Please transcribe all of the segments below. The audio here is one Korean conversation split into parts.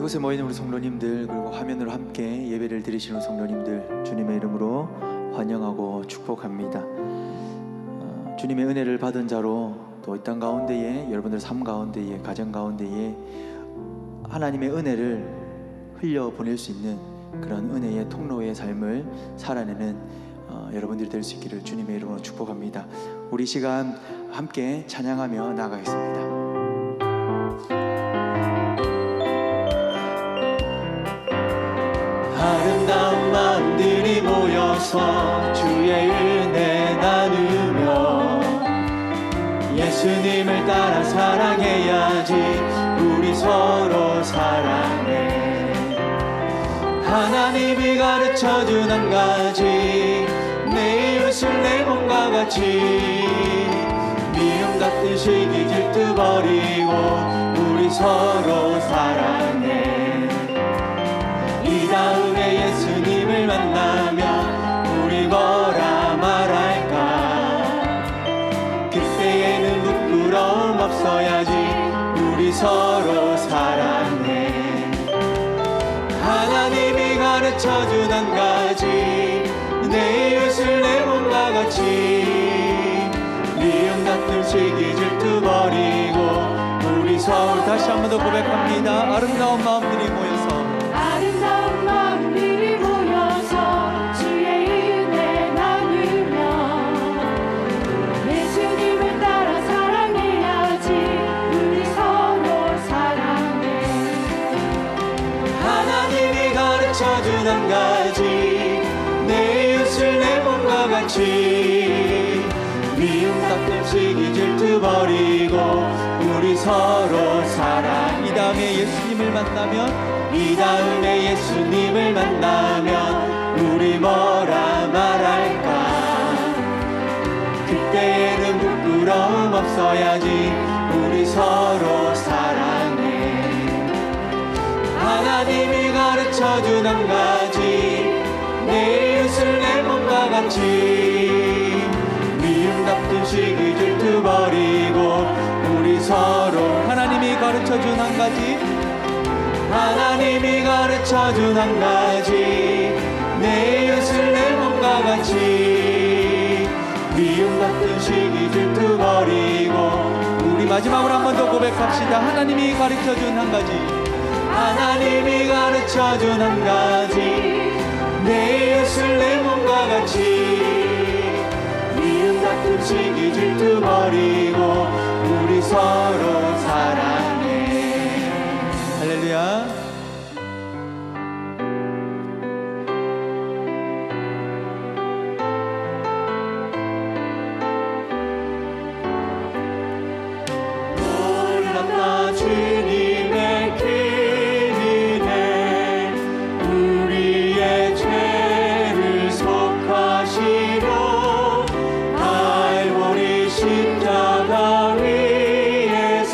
이곳에 모이는 우리 성도님들, 그리고 화면으로 함께 예배를 드리시는 성도님들, 주님의 이름으로 환영하고 축복합니다. 주님의 은혜를 받은 자로 또 이 땅 가운데에, 여러분들 삶 가운데에, 가정 가운데에 하나님의 은혜를 흘려보낼 수 있는 그런 은혜의 통로의 삶을 살아내는 여러분들이 될 수 있기를 주님의 이름으로 축복합니다. 우리 시간 함께 찬양하며 나아가겠습니다. 아름다운 마음들이 모여서 주의 은혜 나누며 예수님을 따라 사랑해야지. 우리 서로 사랑해. 하나님이 가르쳐준 한 가지, 내 이웃을 내 몸과 같이. 미움 같은 시기 질투 버리고 우리 서로 사랑해. 이 다음에 예수님을 만나면 우리 뭐라 말할까. 그때에는 부끄러움 없어야지. 우리 서로 사랑해. 하나님이 가르쳐준 한 가지, 내 이웃을 내 몸과 같이. 미움 같은 시기 질투 버리고 우리 서로. 다시 한 번 더 고백합니다. 아름다운 마음들이 모여서, 아름다운 마음들이 모여서 주의 은혜 나누며 예수님을 따라 사랑해야지. 우리 서로 사랑해. 하나님이 가르쳐준 한 가지, 내 이웃을 내 몸과 같이. 미움 같은 시기 질투 버리고 우리 서로 사랑. 이 다음에 예수님을 만나면, 이 다음에 예수님을 만나면 우리 뭐라 말할까. 그때에는 부끄러움 없어야지. 우리 서로 사랑해. 하나님이 가르쳐준 한 가지, 내 이웃을 내 몸과 같이. 미움 같은 시기 질투 버리고 우리 서로. 하나님이 가르쳐준 한 가지, 하나님이 가르쳐준 한 가지, 내 이웃을 내 몸과 같이. 미움 같은 시기 질투 버리고. 우리 마지막으로 한 번 더 고백합시다. 하나님이 가르쳐준 한 가지, 하나님이 가르쳐준 한 가지, 내 이웃을 내 몸과 같이. 미움 같은 시기 질투 버리고 우리 서로 사랑해. 할렐루야. 놀랍다 주님의 기이네. 우리의 죄를 속하시려 갈보리 십자가 위에서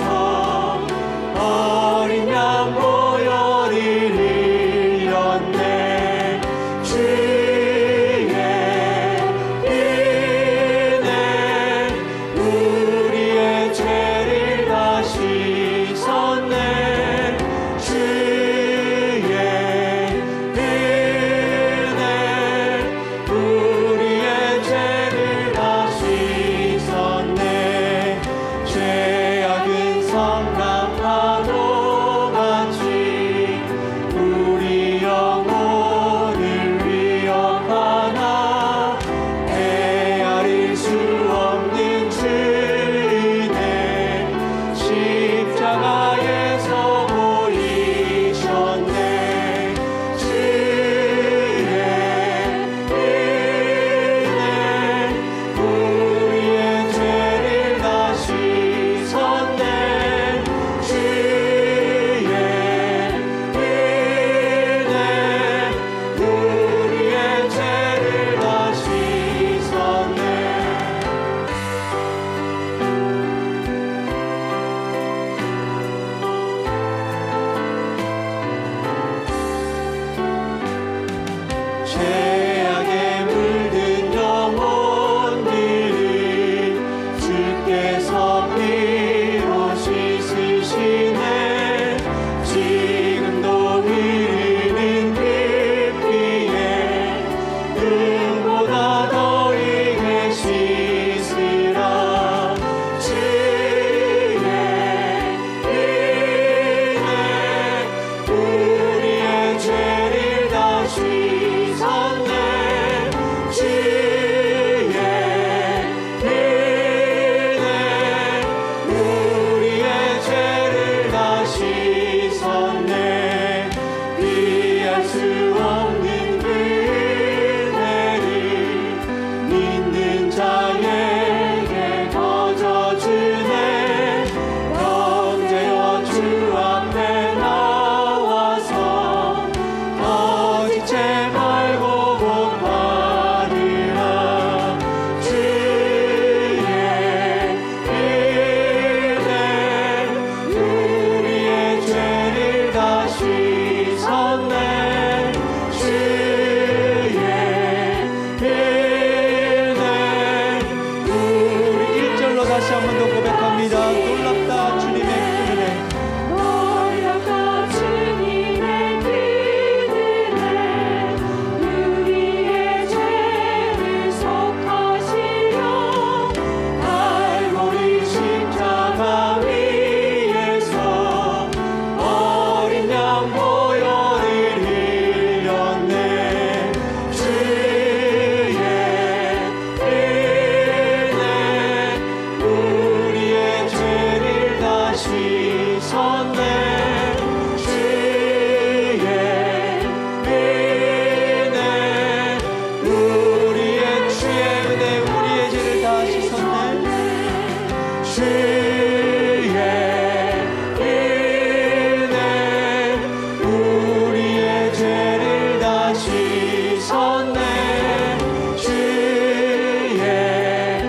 섰네 주의 은혜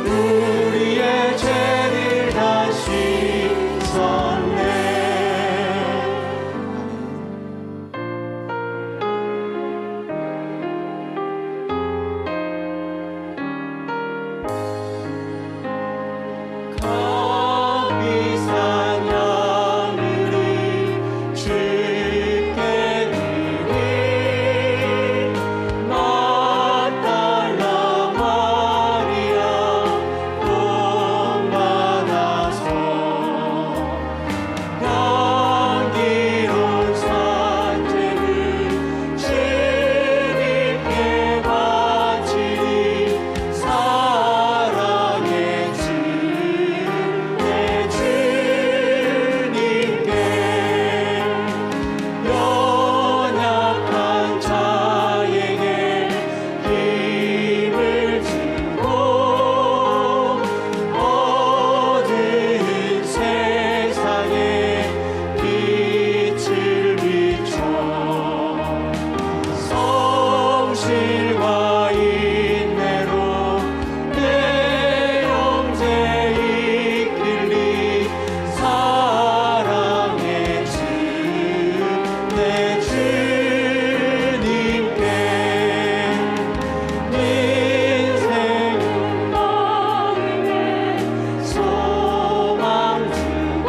우리의 죄를 다 씻었네. 감히 사냥으리 주께 드리 마달라 마리아 본받아서 향기로운 산재를 주님께 바치리 사랑의 주 내 주님께 연약한 자에게 힘을 주고 어두운 세상에 빛을 비춰 성실과 인내로 내 영제 이끌리 사랑의 주 내 주님께 인생 마음에 소망 주고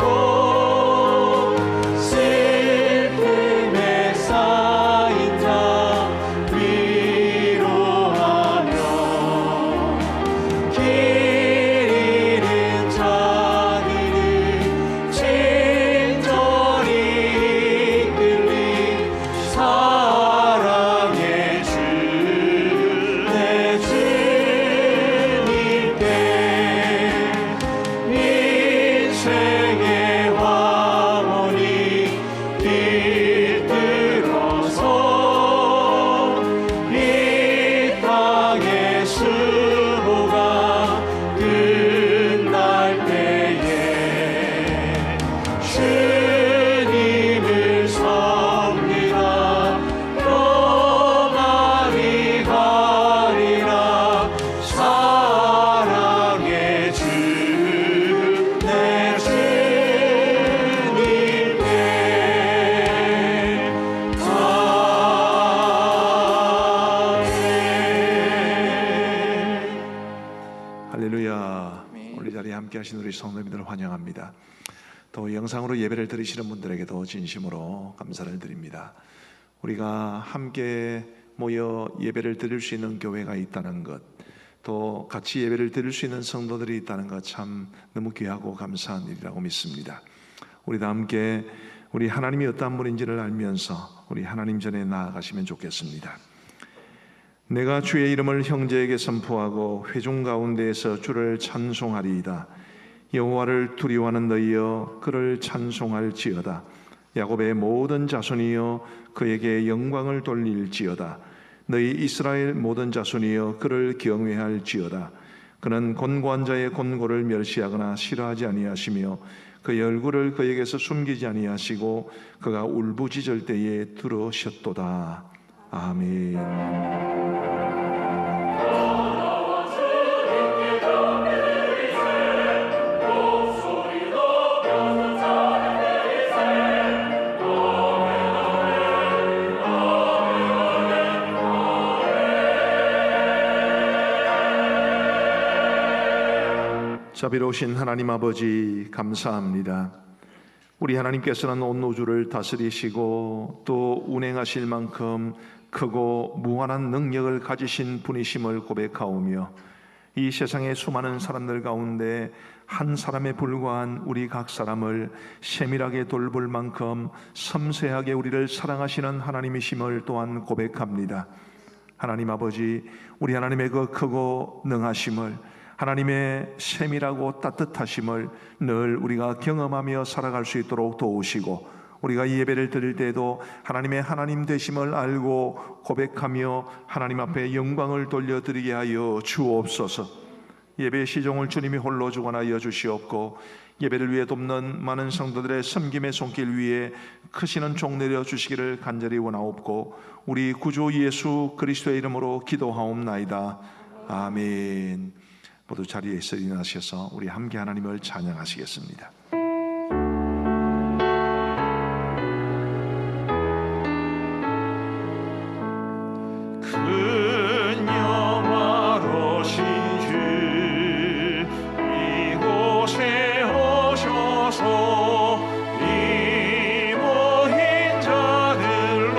슬픔에 쌓인 자 위로하며 길 잃은 자들을 친절히 이끌리 사랑의 주 내 주님께 인생의 황혼이 깃들어서 이 땅의 수고가 끝날 때에 주님을 섬기라 평안히 가리라 사랑의 주 내 주님께 가네. 할렐루야. 우리 자리에 함께 하신 우리 성도님들을 환영합니다. 또 영상으로 예배를 드리시는 분들에게도 진심으로 감사를 드립니다. 우리가 함께 모여 예배를 드릴 수 있는 교회가 있다는 것, 또 같이 예배를 드릴 수 있는 성도들이 있다는 것 참 너무 귀하고 감사한 일이라고 믿습니다. 우리 다 함께 우리 하나님이 어떠한 분인지를 알면서 우리 하나님 전에 나아가시면 좋겠습니다. 내가 주의 이름을 형제에게 선포하고 회중 가운데에서 주를 찬송하리이다. 여호와를 두려워하는 너희여 그를 찬송할지어다. 야곱의 모든 자손이여 그에게 영광을 돌릴지어다. 너희 이스라엘 모든 자손이여 그를 경외할지어다. 그는 곤고한 자의 곤고를 멸시하거나 싫어하지 아니하시며 그의 얼굴을 그에게서 숨기지 아니하시고 그가 울부짖을 때에 들으셨도다. 아멘. 자비로우신 하나님 아버지 감사합니다. 우리 하나님께서는 온 우주를 다스리시고 또 운행하실 만큼 크고 무한한 능력을 가지신 분이심을 고백하오며 이 세상의 수많은 사람들 가운데 한 사람에 불과한 우리 각 사람을 세밀하게 돌볼 만큼 섬세하게 우리를 사랑하시는 하나님이심을 또한 고백합니다. 하나님 아버지, 우리 하나님의 그 크고 능하심을, 하나님의 세밀하고 따뜻하심을 늘 우리가 경험하며 살아갈 수 있도록 도우시고, 우리가 이 예배를 드릴 때에도 하나님의 하나님 되심을 알고 고백하며 하나님 앞에 영광을 돌려드리게 하여 주옵소서. 예배의 시종을 주님이 홀로 주관하여 주시옵고 예배를 위해 돕는 많은 성도들의 섬김의 손길 위에 크시는 종 내려 주시기를 간절히 원하옵고 우리 구주 예수 그리스도의 이름으로 기도하옵나이다. 아멘. 모두 자리에서 일어나셔서 우리 함께 하나님을 찬양하시겠습니다. 큰 영화로신 주 이곳에 오셔서 이 모인 자들로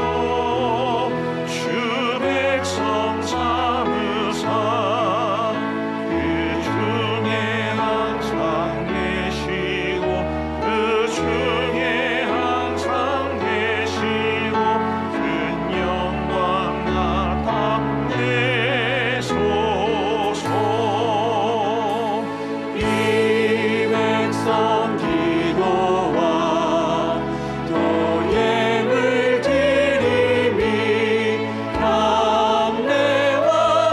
주 백성 삼으사 그 중에 항상 계시고 그 중에 항상 계시고 큰 영광 나타내소서. 이 백성 기도와 또 예물 드림이 남매와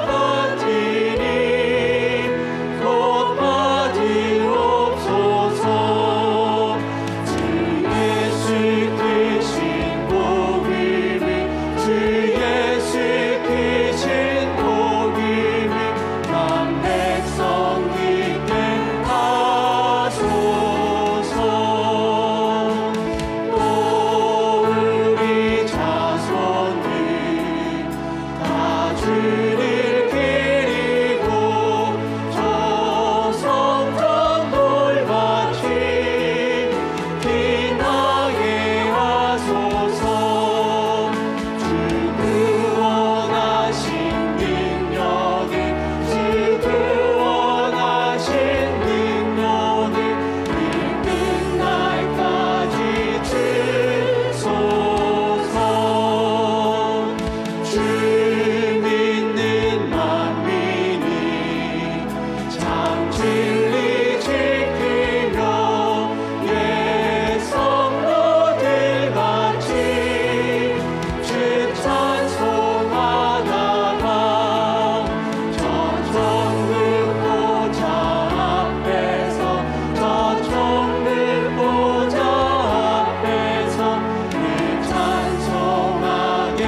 같으니 곧 받으옵소서. 주 예수 크신 복음이 주 예수 크신 복음이 남 백성 있게 하소서. 또 우리 자손들 다 주를 기리고 저성전 돌같이 빛나게 하소서. 주 구원하신 능력을 주 구원하신 능력을 이 끝날까지 주소서. 주 믿는 만민이 참 진리 지키며 예 성도들 같이 주 찬송하다가 저 천국 보좌 앞에서 저 천국 보좌 앞에서 늘 찬송하게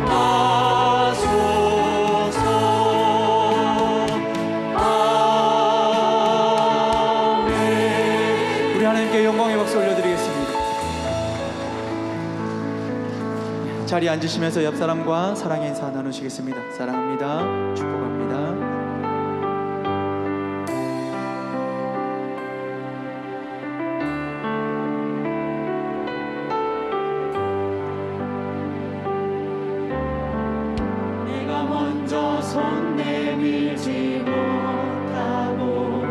하소서. 아멘. 우리 하나님께 영광의 박수 올려드리겠습니다. 자리에 앉으시면서 옆 사람과 사랑의 인사 나누시겠습니다. 사랑합니다. 축복합니다. 내가 먼저 손 내밀지 못하고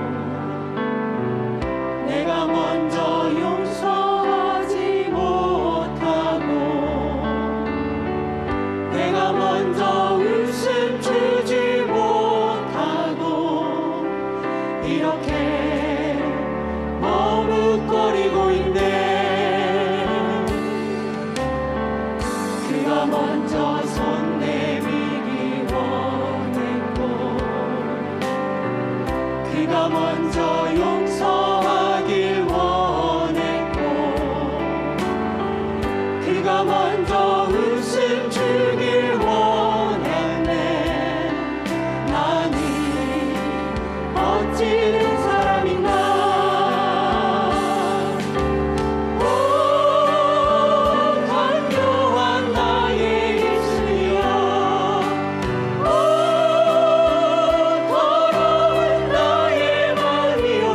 내가 먼저 용서하지 못하고 내가 먼저 웃음 주지 못하고 이렇게 머뭇거리고 있네. 그가 먼저 손 내밀기 원했고 그가 먼저 용서하길 원했고 그가 먼저 웃음 주길 원했네. 나는 어찌 사람인가. 오 간교한 나의 입술이여 오 더러운 나의 마음이여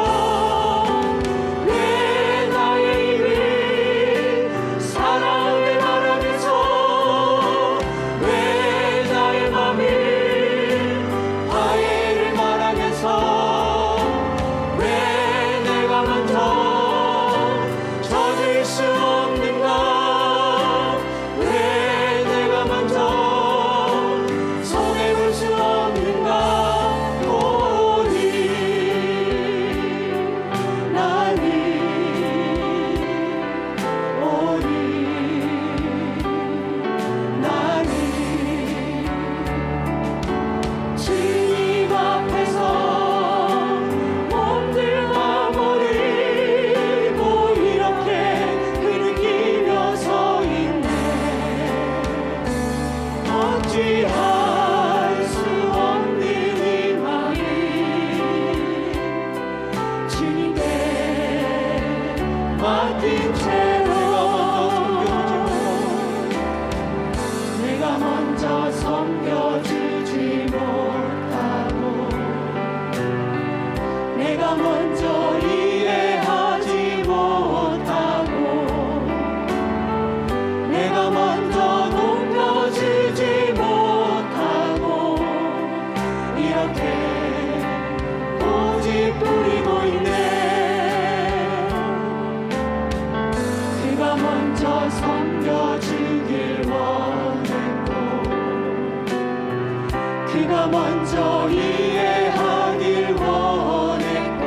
네가 먼저 섬겨주지 못하고 내가 먼저 이해하지 못하고 내가 먼저 높여주지 못하고 이렇게 고집 부리고 있네. 그가 먼저 섬겨주길 원했고 그가 먼저 이해하길 원했고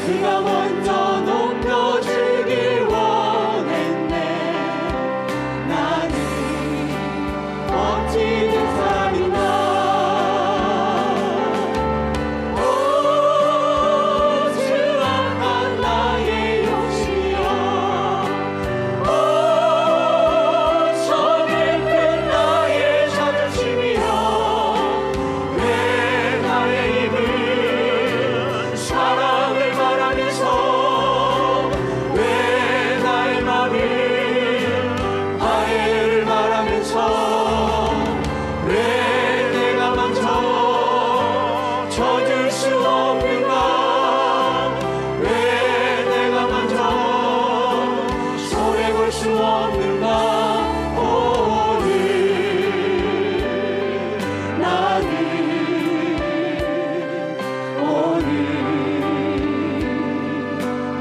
그가 먼저 높여주길 원했네. 나는 어찌된 사람인가. 추악한 나의 욕심이여 저 깊은 나의 자존심이여 왜 나의 입은 사랑을 말하면서 왜 나의 맘은 화해를 말하면서 왜 내가 먼저 져줄 수 없는가. 왜 내가 먼저 손에 걸 수 없는가. 오늘 나는 오늘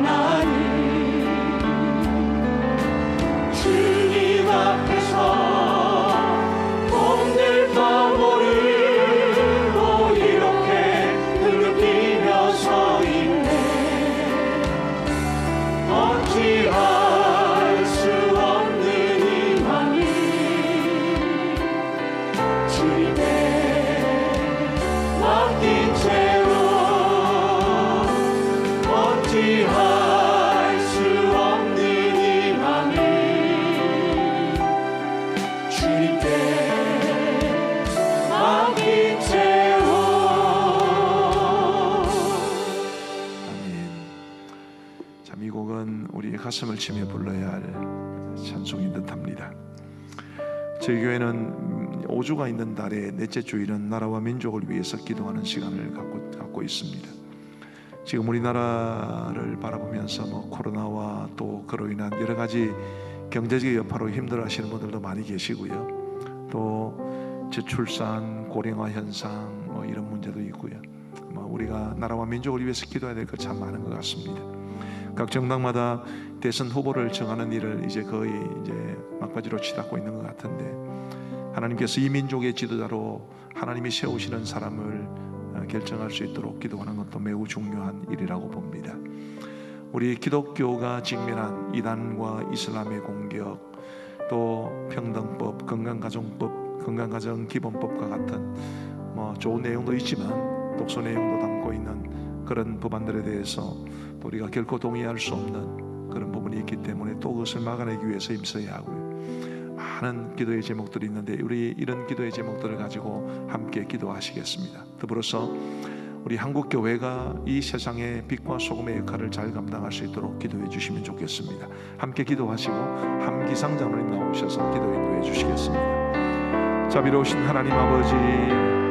나는 주님 앞에서 오늘 밤 모르고 이렇게 흐느끼며 서 있네. 어찌할 수 없는 이 맘이 주님께 맡긴 채로 어찌할 수 없는 이 맘을 주님께 맡긴 채로. 아멘. 참, 이 곡은 우리 가슴을 치며 불러야 할 찬송인 듯합니다. 저희 교회는 5주가 있는 달의 넷째 주일은 나라와 민족을 위해서 기도하는 시간을 갖고 있습니다. 지금 우리나라를 바라보면서 코로나와 또 그로 인한 여러 가지 경제적 여파로 힘들어하시는 분들도 많이 계시고요. 또 저출산, 고령화 현상 이런 문제도 있고요. 우리가 나라와 민족을 위해서 기도해야 될 것 참 많은 것 같습니다. 각 정당마다 대선 후보를 정하는 일을 이제 거의 막바지로 치닫고 있는 것 같은데, 하나님께서 이 민족의 지도자로 하나님이 세우시는 사람을 결정할 수 있도록 기도하는 것도 매우 중요한 일이라고 봅니다. 우리 기독교가 직면한 이단과 이슬람의 공격, 또 평등법, 건강가정법, 건강가정기본법과 같은 좋은 내용도 있지만 독소 내용도 담고 있는 그런 법안들에 대해서 또 우리가 결코 동의할 수 없는 그런 부분이 있기 때문에 또 그것을 막아내기 위해서 힘써야 하고요. 많은 기도의 제목들이 있는데 우리 이런 기도의 제목들을 가지고 함께 기도하시겠습니다. 더불어서 우리 한국교회가 이 세상의 빛과 소금의 역할을 잘 감당할 수 있도록 기도해 주시면 좋겠습니다. 함께 기도하시고 함기상 장로님 나오셔서 기도 인도해 주시겠습니다. 자비로우신 하나님 아버지,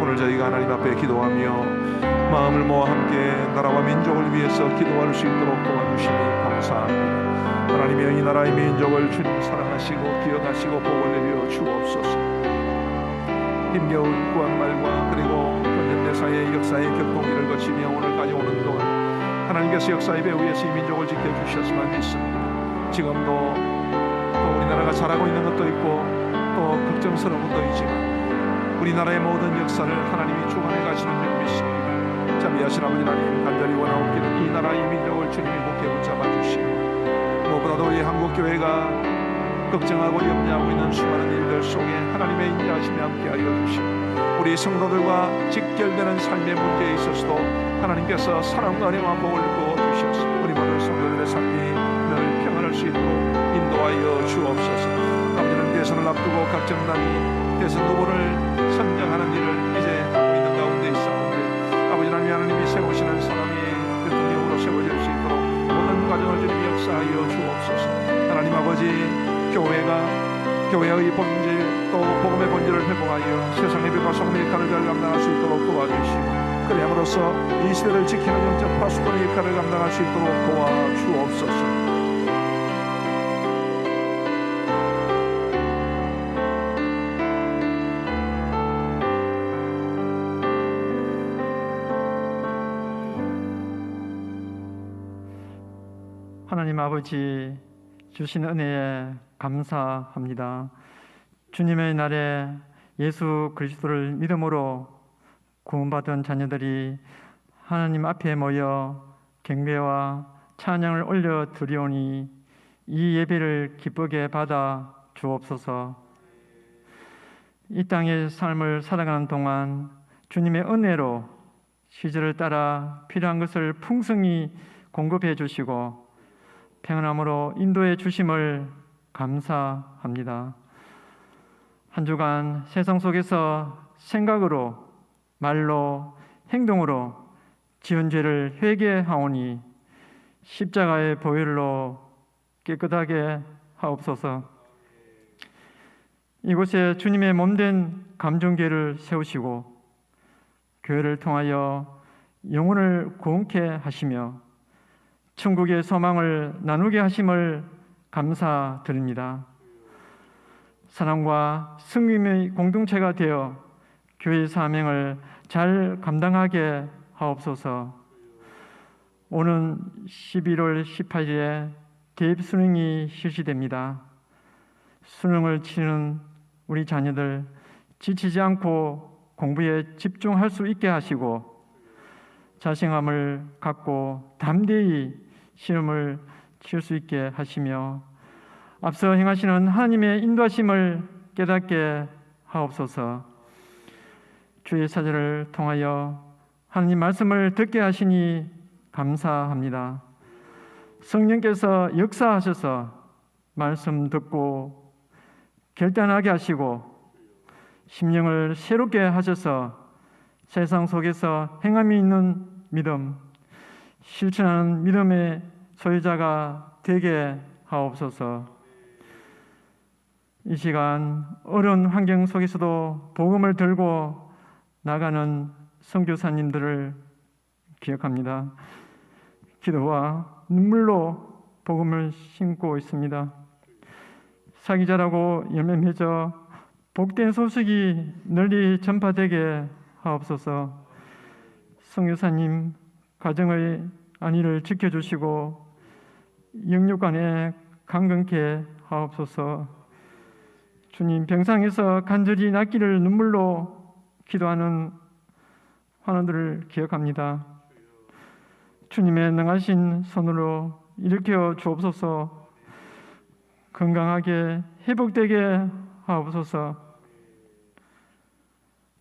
오늘 저희가 하나님 앞에 기도하며 마음을 모아 함께 나라와 민족을 위해서 기도할 수 있도록 도와주시니 감사합니다. 하나님이여, 이 나라의 민족을 주님 사랑하시고 기억하시고 복을 내려 주옵소서. 힘겨운 구한말과 그리고 현대사의 역사의 격동기를 거치며 오늘까지 오는 동안 하나님께서 역사의 배후에서 이 민족을 지켜주셨으면 믿습니다. 지금도 또 우리나라가 잘하고 있는 것도 있고 또 걱정스러운 것도 있지만 우리나라의 모든 역사를 하나님이 주관해 가시는 줄 믿습니다. 자비하신 아버지 하나님, 간절히 원하옵기는 이 나라의 민족을 주님이 굳게 붙잡아 주시고 무엇보다도 우리 한국교회가 걱정하고 염려하고 있는 수많은 일들 속에 하나님의 인자하심이 함께하여 주시고 우리 성도들과 직결되는 삶의 문제에 있어서도 하나님께서 사랑과 은혜와 복을 부어주셔서 우리 모든 성도들의 삶이 늘 평안할 수 있도록 인도하여 주옵소서. 아버지는 대선을 앞두고 각 정당이 대선 후보를 선정하는 일을 이제 하고 있는 가운데 있사온데 아버지 하나님이 세우시는 사람이 대통령으로 세워질 수 있도록 모든 과정을 주님 역사하여 주옵소서. 하나님 아버지, 교회가 교회의 본질 또 복음의 본질을 회복하여 세상의 빛과 성의 역할을 잘 감당할 수 있도록 도와주시고 그래함으로써 이 시대를 지키는 영적 파수꾼의 역할을 감당할 수 있도록 도와주옵소서. 하나님 아버지 주신 은혜에 감사합니다. 주님의 날에 예수 그리스도를 믿음으로 구원받은 자녀들이 하나님 앞에 모여 경배와 찬양을 올려 드리오니 이 예배를 기쁘게 받아 주옵소서. 이 땅의 삶을 살아가는 동안 주님의 은혜로 시절을 따라 필요한 것을 풍성히 공급해 주시고 평안함으로 인도해 주심을 감사합니다. 한 주간 세상 속에서 생각으로, 말로, 행동으로 지은 죄를 회개하오니 십자가의 보혈로 깨끗하게 하옵소서. 이곳에 주님의 몸된 감정교회를 세우시고 교회를 통하여 영혼을 구원케 하시며 천국의 소망을 나누게 하심을 감사드립니다. 사랑과 승림의 공동체가 되어 교회의 사명을 잘 감당하게 하옵소서. 오는 11월 18일에 대입 수능이 실시됩니다. 수능을 치는 우리 자녀들 지치지 않고 공부에 집중할 수 있게 하시고 자신감을 갖고 담대히 시험을 칠 수 있게 하시며 앞서 행하시는 하나님의 인도하심을 깨닫게 하옵소서. 주의 사절을 통하여 하나님 말씀을 듣게 하시니 감사합니다. 성령께서 역사하셔서 말씀 듣고 결단하게 하시고 심령을 새롭게 하셔서 세상 속에서 행함이 있는 믿음, 실천하는 믿음의 소유자가 되게 하옵소서. 이 시간 어려운 환경 속에서도 복음을 들고 나가는 선교사님들을 기억합니다. 기도와 눈물로 복음을 심고 있습니다. 사기자라고 열매 맺어 복된 소식이 널리 전파되게 하옵소서. 선교사님 가정의 안위를 지켜주시고 영육간에 강건케 하옵소서. 주님 병상에서 간절히 낫기를 눈물로 기도하는 환우들을 기억합니다. 주님의 능하신 손으로 일으켜 주옵소서. 건강하게 회복되게 하옵소서.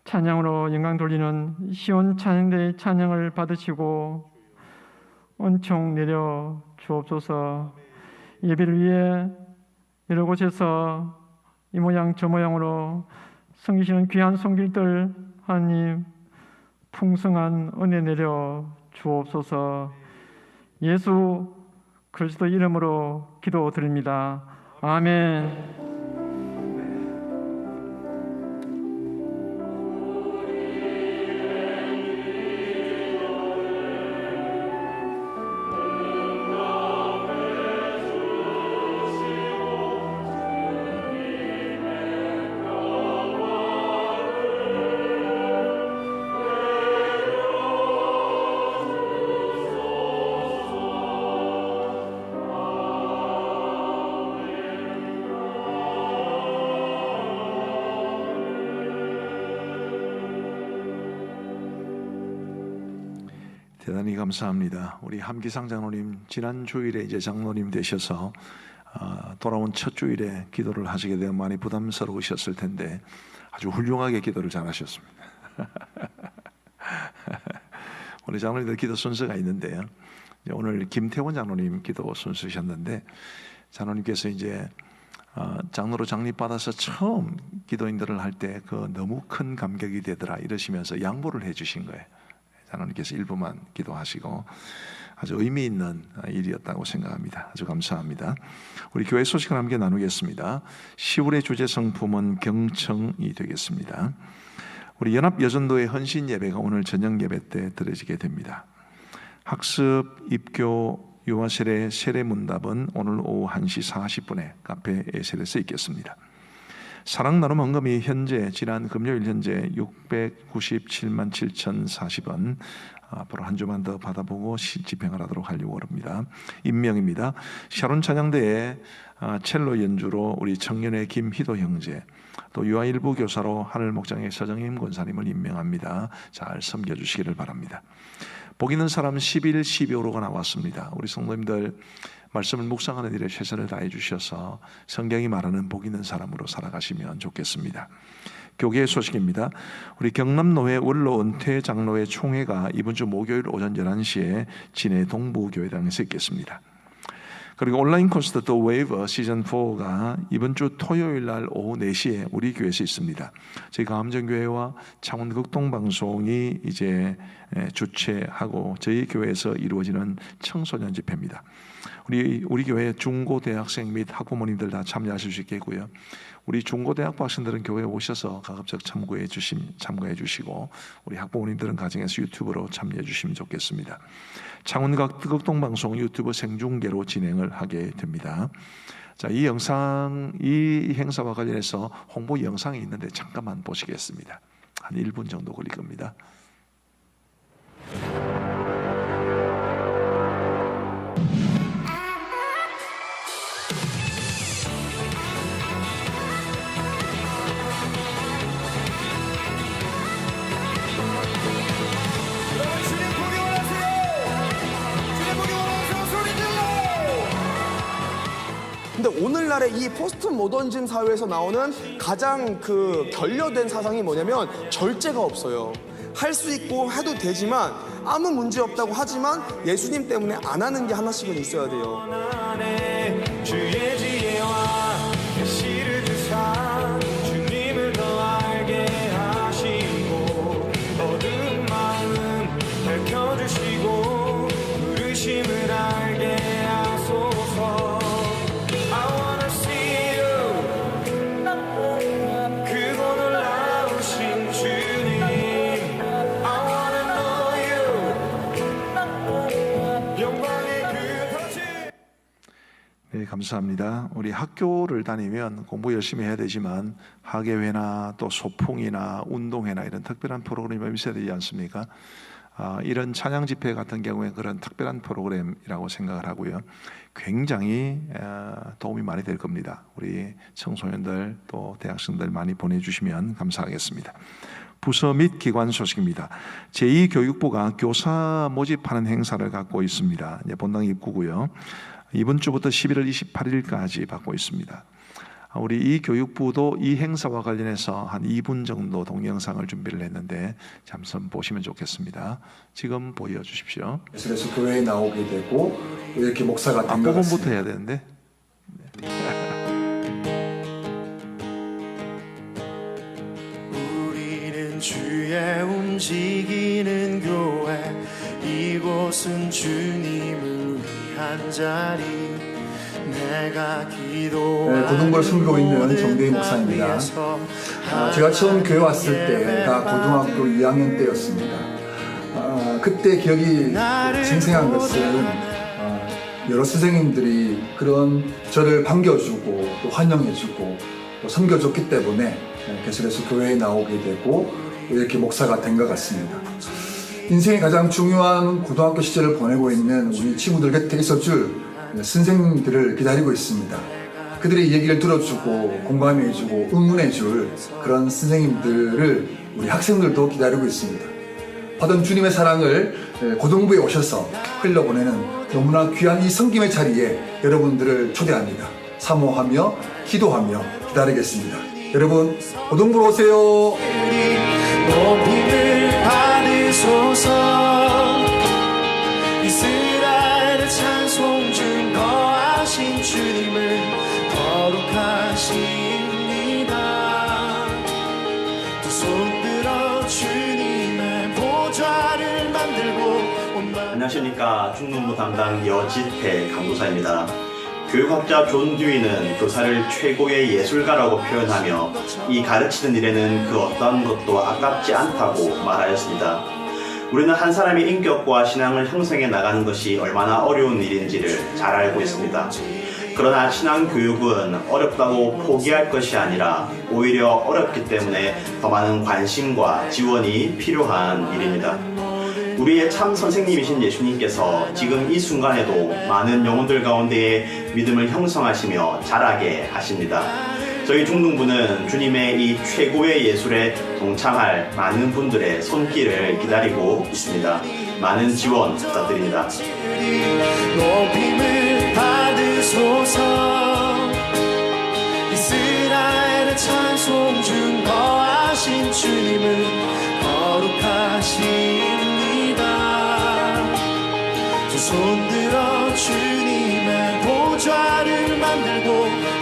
찬양으로 영광 돌리는 시온 찬양대의 찬양을 받으시고 은총 내려 주옵소서. 예배를 위해 여러 곳에서 이 모양 저 모양으로 섬기시는 귀한 손길들 하나님 풍성한 은혜 내려 주옵소서. 예수 그리스도 이름으로 기도드립니다. 아멘. 대단히 감사합니다. 우리 함기상 장로님 지난 주일에 이제 장로님 되셔서 돌아온 첫 주일에 기도를 하시게 되어 많이 부담스러우셨을 텐데 아주 훌륭하게 기도를 잘하셨습니다. 우리 장로님들 기도 순서가 있는데요. 오늘 김태원 장로님 기도 순서셨는데 장로님께서 이제 장로로 장립받아서 처음 기도인들을 할 때 그 너무 큰 감격이 되더라 이러시면서 양보를 해주신 거예요. 장로님께서 일부만 기도하시고 아주 의미 있는 일이었다고 생각합니다. 아주 감사합니다. 우리 교회 소식을 함께 나누겠습니다. 10월의 주제 성품은 경청이 되겠습니다. 우리 연합여전도의 헌신 예배가 오늘 저녁 예배 때 드려지게 됩니다. 학습, 입교, 유아세례, 세례문답은 오늘 오후 1시 40분에 카페 에셀에서 있겠습니다. 사랑 나눔 헌금이 현재 지난 금요일 현재 697만 7,040원, 앞으로 한 주만 더 받아보고 집행을 하도록 하려고 합니다. 임명입니다. 샤론 찬양대에 첼로 연주로 우리 청년의 김희도 형제, 또 유아일부 교사로 하늘 목장의 서정임 권사님을 임명합니다. 잘 섬겨주시기를 바랍니다. 복 있는 사람 11, 12호로가 나왔습니다. 우리 성도님들 말씀을 묵상하는 일에 최선을 다해 주셔서 성경이 말하는 복 있는 사람으로 살아가시면 좋겠습니다. 교계의 소식입니다. 우리 경남노회 원로 은퇴 장로회 총회가 이번 주 목요일 오전 11시에 진해 동부교회당에서 있겠습니다. 그리고 온라인 콘서트 또 웨이브 시즌4가 이번 주 토요일 날 오후 4시에 우리 교회에서 있습니다. 저희 가암정교회와 창원극동방송이 이제 주최하고 저희 교회에서 이루어지는 청소년 집회입니다. 우리 교회 중고대학생 및 학부모님들 다 참여하실 수 있겠고요. 우리 중고대학부 학생들은 교회에 오셔서 가급적 참고해 주시고 우리 학부모님들은 가정에서 유튜브로 참여해 주시면 좋겠습니다. 창원극동방송 유튜브 생중계로 진행을 하게 됩니다. 자, 이 행사와 관련해서 홍보 영상이 있는데 잠깐만 보시겠습니다. 한 1분 정도 걸릴 겁니다. 근데 오늘날의 이 포스트 모더니즘 사회에서 나오는 가장 결여된 사상이 뭐냐면 절제가 없어요. 할 수 있고 해도 되지만 아무 문제 없다고 하지만 예수님 때문에 안 하는 게 하나씩은 있어야 돼요. 주의 지혜와 계시를 주사 주님을 더 알게 하시고 어두운 마음 밝혀주시고 부르심을 알게 하소서. I wanna see you 크고 놀라우신 주님. I wanna know you 영광의 그 터치. 네, 감사합니다. 우리 학교를 다니면 공부 열심히 해야 되지만 학예회나 또 소풍이나 운동회나 이런 특별한 프로그램이 있어야 되지 않습니까? 이런 찬양 집회 같은 경우에 그런 특별한 프로그램이라고 생각을 하고요. 굉장히 도움이 많이 될 겁니다. 우리 청소년들 또 대학생들 많이 보내주시면 감사하겠습니다. 부서 및 기관 소식입니다. 제2교육부가 교사 모집하는 행사를 갖고 있습니다. 본당 입구고요. 이번 주부터 11월 28일까지 받고 있습니다. 우리 이 교육부도 이 행사와 관련해서 한 2분 정도 동영상을 준비를 했는데 잠깐 보시면 좋겠습니다. 지금 보여주십시오. 그래서 교회에 나오게 되고 이렇게 목사가 된 것 앞부분부터 같습니다. 해야 되는데. 우리는 주의 움직이는 교회 이곳은 주님을 위한 자리 내가 기도하는 고등부를 섬기고 있는 정대희 목사입니다. 제가 처음 교회 왔을 때가 고등학교 2학년 때였습니다. 그때 기억이 생생한 것은 여러 선생님들이 그런 저를 반겨주고 또 환영해주고 또 섬겨줬기 때문에 계속해서 교회에 나오게 되고 이렇게 목사가 된 것 같습니다. 인생의 가장 중요한 고등학교 시절을 보내고 있는 우리 친구들 곁에 있어줄 선생님들을 기다리고 있습니다. 그들의 얘기를 들어주고 공감해주고 응원해줄 그런 선생님들을 우리 학생들도 기다리고 있습니다. 받은 주님의 사랑을 고등부에 오셔서 흘려보내는 너무나 귀한 이 섬김의 자리에 여러분들을 초대합니다. 사모하며 기도하며 기다리겠습니다. 여러분 고등부로 오세요. 높임을 받으소서. 이스라엘의 찬송 증거하신 주님을 거룩하십니다. 두 손 들어 주님의 보좌를 만들고 안녕하십니까. 중문부 담당 여지태 강도사입니다. 교육학자 존 듀이는 교사를 최고의 예술가라고 표현하며 이 가르치는 일에는 그 어떤 것도 아깝지 않다고 말하였습니다. 우리는 한 사람의 인격과 신앙을 형성해 나가는 것이 얼마나 어려운 일인지를 잘 알고 있습니다. 그러나 신앙교육은 어렵다고 포기할 것이 아니라 오히려 어렵기 때문에 더 많은 관심과 지원이 필요한 일입니다. 우리의 참 선생님이신 예수님께서 지금 이 순간에도 많은 영혼들 가운데에 믿음을 형성하시며 자라게 하십니다. 저희 중등부는 주님의 이 최고의 예술에 동참할 많은 분들의 손길을 기다리고 있습니다. 많은 지원 부탁드립니다. 높임을 받으소서. 이스라엘의 찬송 중 거하신 주님은 거룩하십니다. 두 손 들어 주님의 보좌를 만들고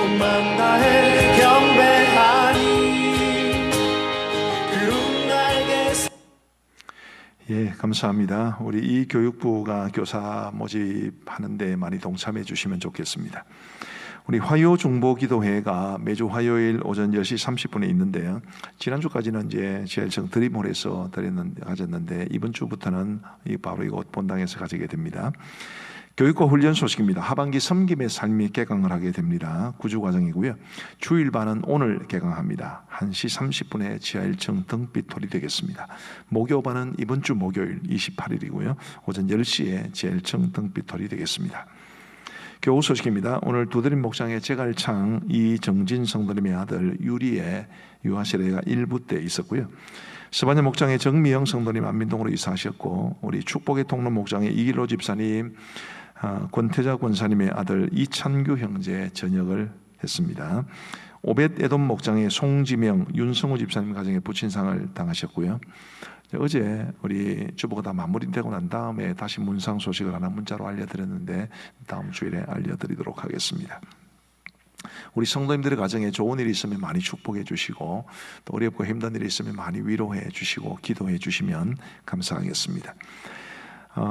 온맘 다해 경배하니 그런 날개. 예, 감사합니다. 우리 이 교육부가 교사 모집하는 데 많이 동참해 주시면 좋겠습니다. 우리 화요 중보 기도회가 매주 화요일 오전 10시 30분에 있는데요. 지난주까지는 이제 제일청 드림홀에서 가졌는데 이번 주부터는 바로 이곳 본당에서 가지게 됩니다. 교육과 훈련 소식입니다. 하반기 섬김의 삶이 개강을 하게 됩니다. 9주 과정이고요. 주일반은 오늘 개강합니다. 1시 30분에 지하 1층 등빛홀이 되겠습니다. 목요반은 이번 주 목요일 28일이고요. 오전 10시에 지하 1층 등빛홀이 되겠습니다. 교우 소식입니다. 오늘 두드림 목장의 제갈창 이정진 성도님의 아들 유리의 유아세례가 1부 때 있었고요. 스바냐 목장의 정미영 성도님 안민동으로 이사하셨고, 우리 축복의 통로 목장의 이길로 집사님, 권태자 권사님의 아들 이찬규 형제 전역을 했습니다. 오벳 에돔 목장의 송지명 윤성우 집사님 가정에 부친상을 당하셨고요. 어제 우리 주보가 다 마무리되고 난 다음에 다시 문상 소식을 하나 문자로 알려드렸는데 다음 주일에 알려드리도록 하겠습니다. 우리 성도님들의 가정에 좋은 일이 있으면 많이 축복해 주시고, 또 어렵고 힘든 일이 있으면 많이 위로해 주시고 기도해 주시면 감사하겠습니다.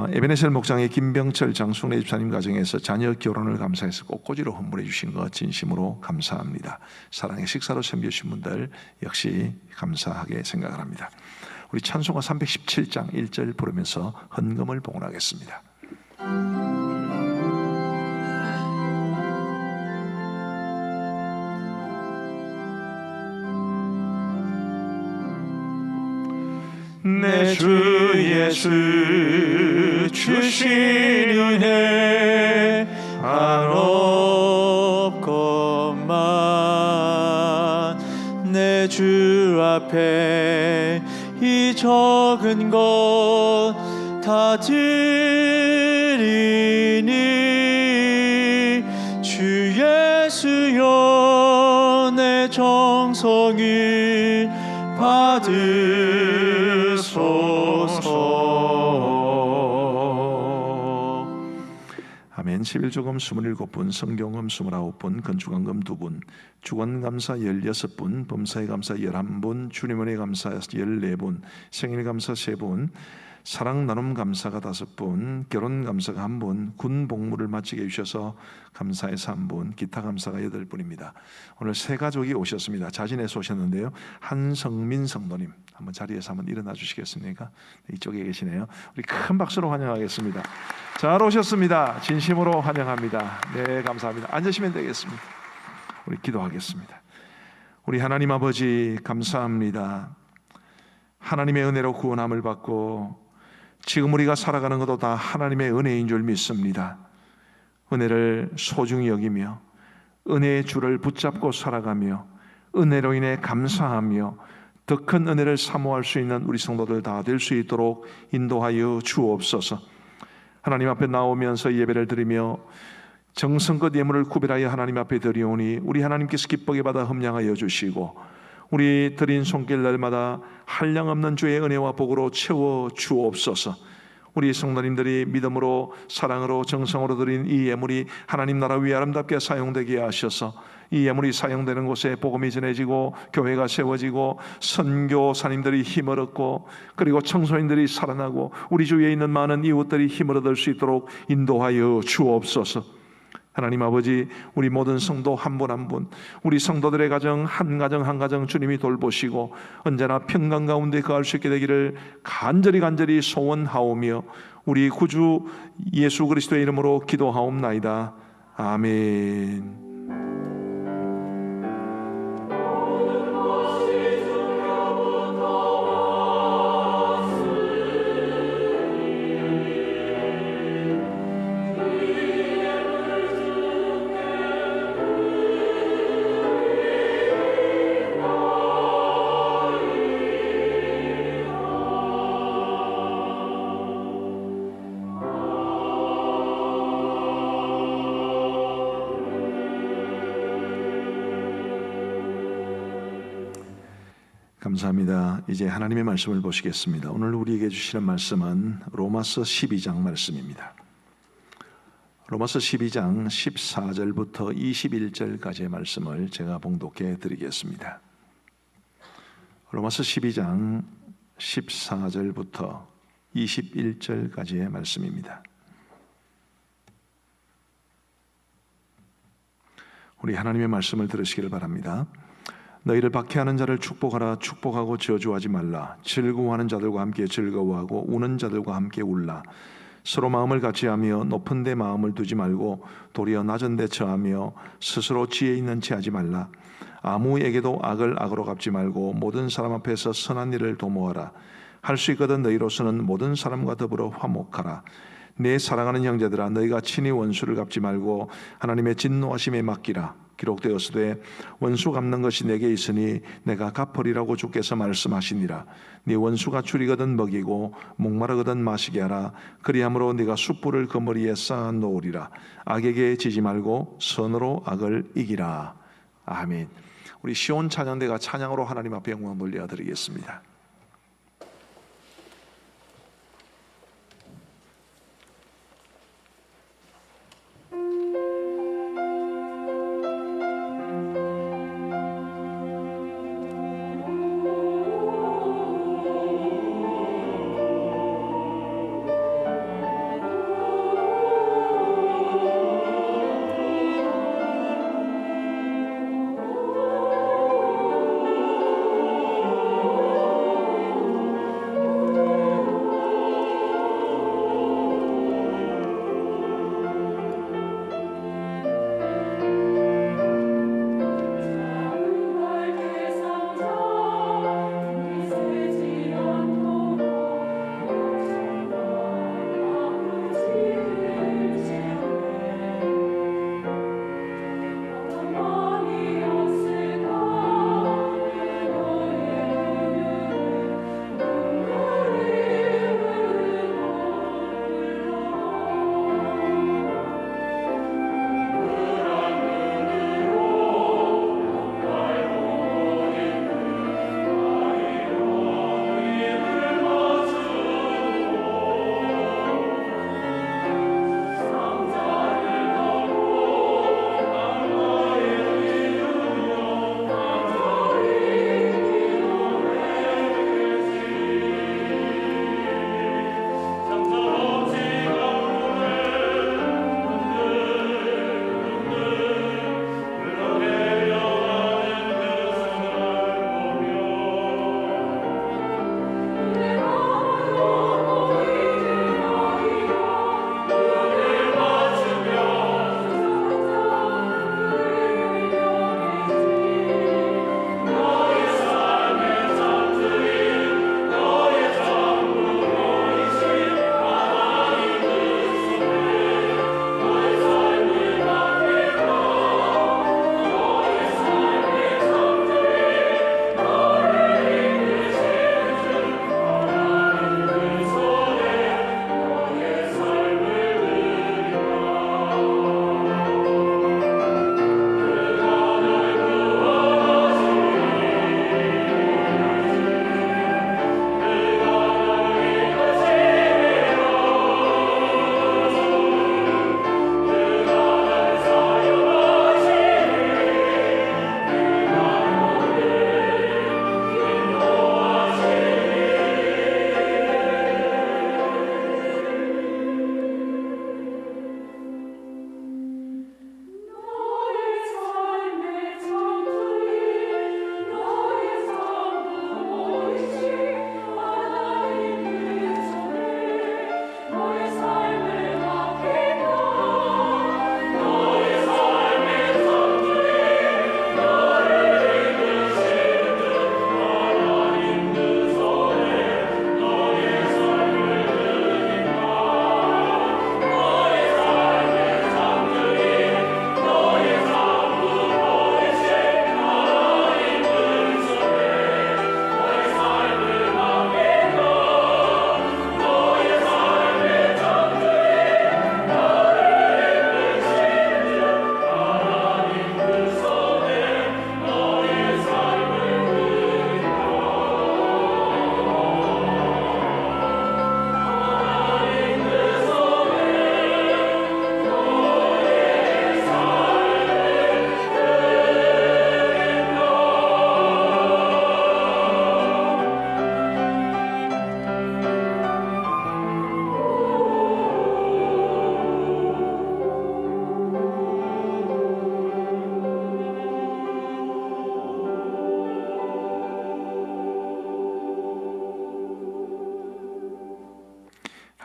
에베네셀 목장의 김병철 장순례 집사님 가정에서 자녀 결혼을 감사해서 꽃꽂이로 헌물해 주신 것 진심으로 감사합니다. 사랑의 식사로 섬겨주신 분들 역시 감사하게 생각을 합니다. 우리 찬송가 317장 1절 부르면서 헌금을 봉헌하겠습니다. 내 주 예수 주신 은혜 한없건만 내 주 앞에 이 적은 것 다 드리니 주 예수여 내 정성을 받으소서. 아멘. 11조금 27분, 성경음 29분, 건축원금 2분, 주권감사 16분, 범사의 감사 11분, 주님은혜 감사 14분, 생일감사 3분, 사랑 나눔 감사가 5분, 결혼 감사가 1분, 군 복무를 마치게 해주셔서 감사해서 1분, 기타 감사가 8분입니다. 오늘 세 가족이 오셨습니다. 자진해서 오셨는데요. 한성민 성도님, 한번 자리에서 한번 일어나 주시겠습니까? 이쪽에 계시네요. 우리 큰 박수로 환영하겠습니다. 잘 오셨습니다. 진심으로 환영합니다. 네, 감사합니다. 앉으시면 되겠습니다. 우리 기도하겠습니다. 우리 하나님 아버지 감사합니다. 하나님의 은혜로 구원함을 받고 지금 우리가 살아가는 것도 다 하나님의 은혜인 줄 믿습니다. 은혜를 소중히 여기며 은혜의 줄을 붙잡고 살아가며 은혜로 인해 감사하며 더 큰 은혜를 사모할 수 있는 우리 성도들 다 될 수 있도록 인도하여 주옵소서. 하나님 앞에 나오면서 예배를 드리며 정성껏 예물을 구별하여 하나님 앞에 드리오니 우리 하나님께서 기쁘게 받아 흠량하여 주시고 우리 드린 손길 날마다 한량없는 주의 은혜와 복으로 채워 주옵소서. 우리 성도님들이 믿음으로 사랑으로 정성으로 드린 이 예물이 하나님 나라 위에 아름답게 사용되게 하셔서 이 예물이 사용되는 곳에 복음이 전해지고 교회가 세워지고 선교사님들이 힘을 얻고 그리고 청소년들이 살아나고 우리 주위에 있는 많은 이웃들이 힘을 얻을 수 있도록 인도하여 주옵소서. 하나님 아버지, 우리 모든 성도 한 분 한 분, 우리 성도들의 가정 한 가정 주님이 돌보시고 언제나 평강 가운데 거할 수 있게 되기를 간절히 소원하오며 우리 구주 예수 그리스도의 이름으로 기도하옵나이다. 아멘. 감사합니다. 이제 하나님의 말씀을 보시겠습니다. 오늘 우리에게 주시는 말씀은 로마서 12장 말씀입니다. 로마서 12장 14절부터 21절까지의 말씀을 제가 봉독해 드리겠습니다. 로마서 12장 14절부터 21절까지의 말씀입니다. 우리 하나님의 말씀을 들으시기를 바랍니다. 너희를 박해하는 자를 축복하라. 축복하고 저주하지 말라. 즐거워하는 자들과 함께 즐거워하고 우는 자들과 함께 울라. 서로 마음을 같이하며 높은 데 마음을 두지 말고 도리어 낮은 데 처하며 스스로 지혜 있는 체 하지 말라. 아무에게도 악을 악으로 갚지 말고 모든 사람 앞에서 선한 일을 도모하라. 할 수 있거든 너희로서는 모든 사람과 더불어 화목하라. 내 사랑하는 형제들아, 너희가 친히 원수를 갚지 말고 하나님의 진노하심에 맡기라. 기록되었으되 원수 갚는 것이 내게 있으니 내가 갚으리라고 주께서 말씀하시니라. 네 원수가 줄이거든 먹이고 목마르거든 마시게 하라. 그리함으로 네가 숯불을 그 머리에 쌓아 놓으리라. 악에게 지지 말고 선으로 악을 이기라. 아멘. 우리 시온 찬양대가 찬양으로 하나님 앞에 영광 돌려드리겠습니다.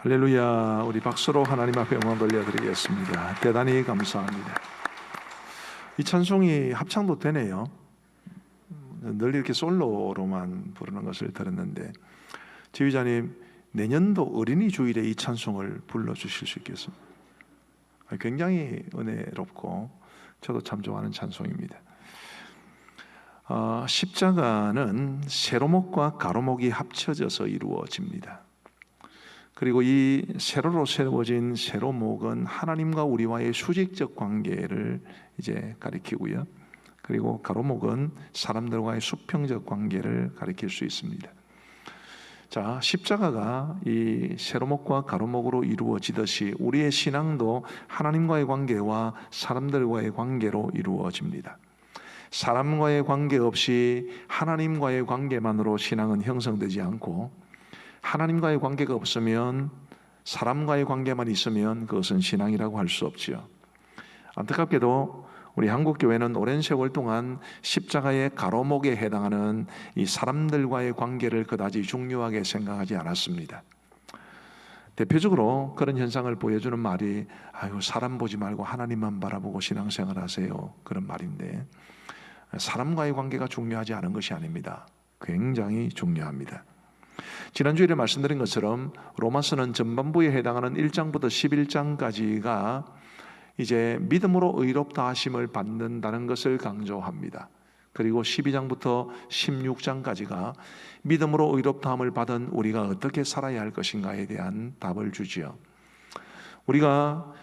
할렐루야. 우리 박수로 하나님 앞에 영광 돌려드리겠습니다. 대단히 감사합니다. 이 찬송이 합창도 되네요. 늘 이렇게 솔로로만 부르는 것을 들었는데 지휘자님 내년도 어린이 주일에 이 찬송을 불러주실 수 있겠습니까? 굉장히 은혜롭고 저도 참 좋아하는 찬송입니다. 십자가는 세로목과 가로목이 합쳐져서 이루어집니다. 그리고 이 세로로 세워진 세로목은 하나님과 우리와의 수직적 관계를 이제 가리키고요. 그리고 가로목은 사람들과의 수평적 관계를 가리킬 수 있습니다. 자, 십자가가 이 세로목과 가로목으로 이루어지듯이 우리의 신앙도 하나님과의 관계와 사람들과의 관계로 이루어집니다. 사람과의 관계 없이 하나님과의 관계만으로 신앙은 형성되지 않고 하나님과의 관계가 없으면 사람과의 관계만 있으면 그것은 신앙이라고 할 수 없지요. 안타깝게도 우리 한국교회는 오랜 세월 동안 십자가의 가로목에 해당하는 이 사람들과의 관계를 그다지 중요하게 생각하지 않았습니다. 대표적으로 그런 현상을 보여주는 말이 아유 사람 보지 말고 하나님만 바라보고 신앙생활 하세요. 그런 말인데 사람과의 관계가 중요하지 않은 것이 아닙니다. 굉장히 중요합니다. 지난주에 말씀드린 것처럼 로마서는 전반부에 해당하는 1장부터 11장까지가 이제 믿음으로 의롭다 하심을 받는다는 것을 강조합니다. 그리고 12장부터 16장까지가 믿음으로 의롭다 함을 받은 우리가 어떻게 살아야 할 것인가에 대한 답을 주지요. 우리가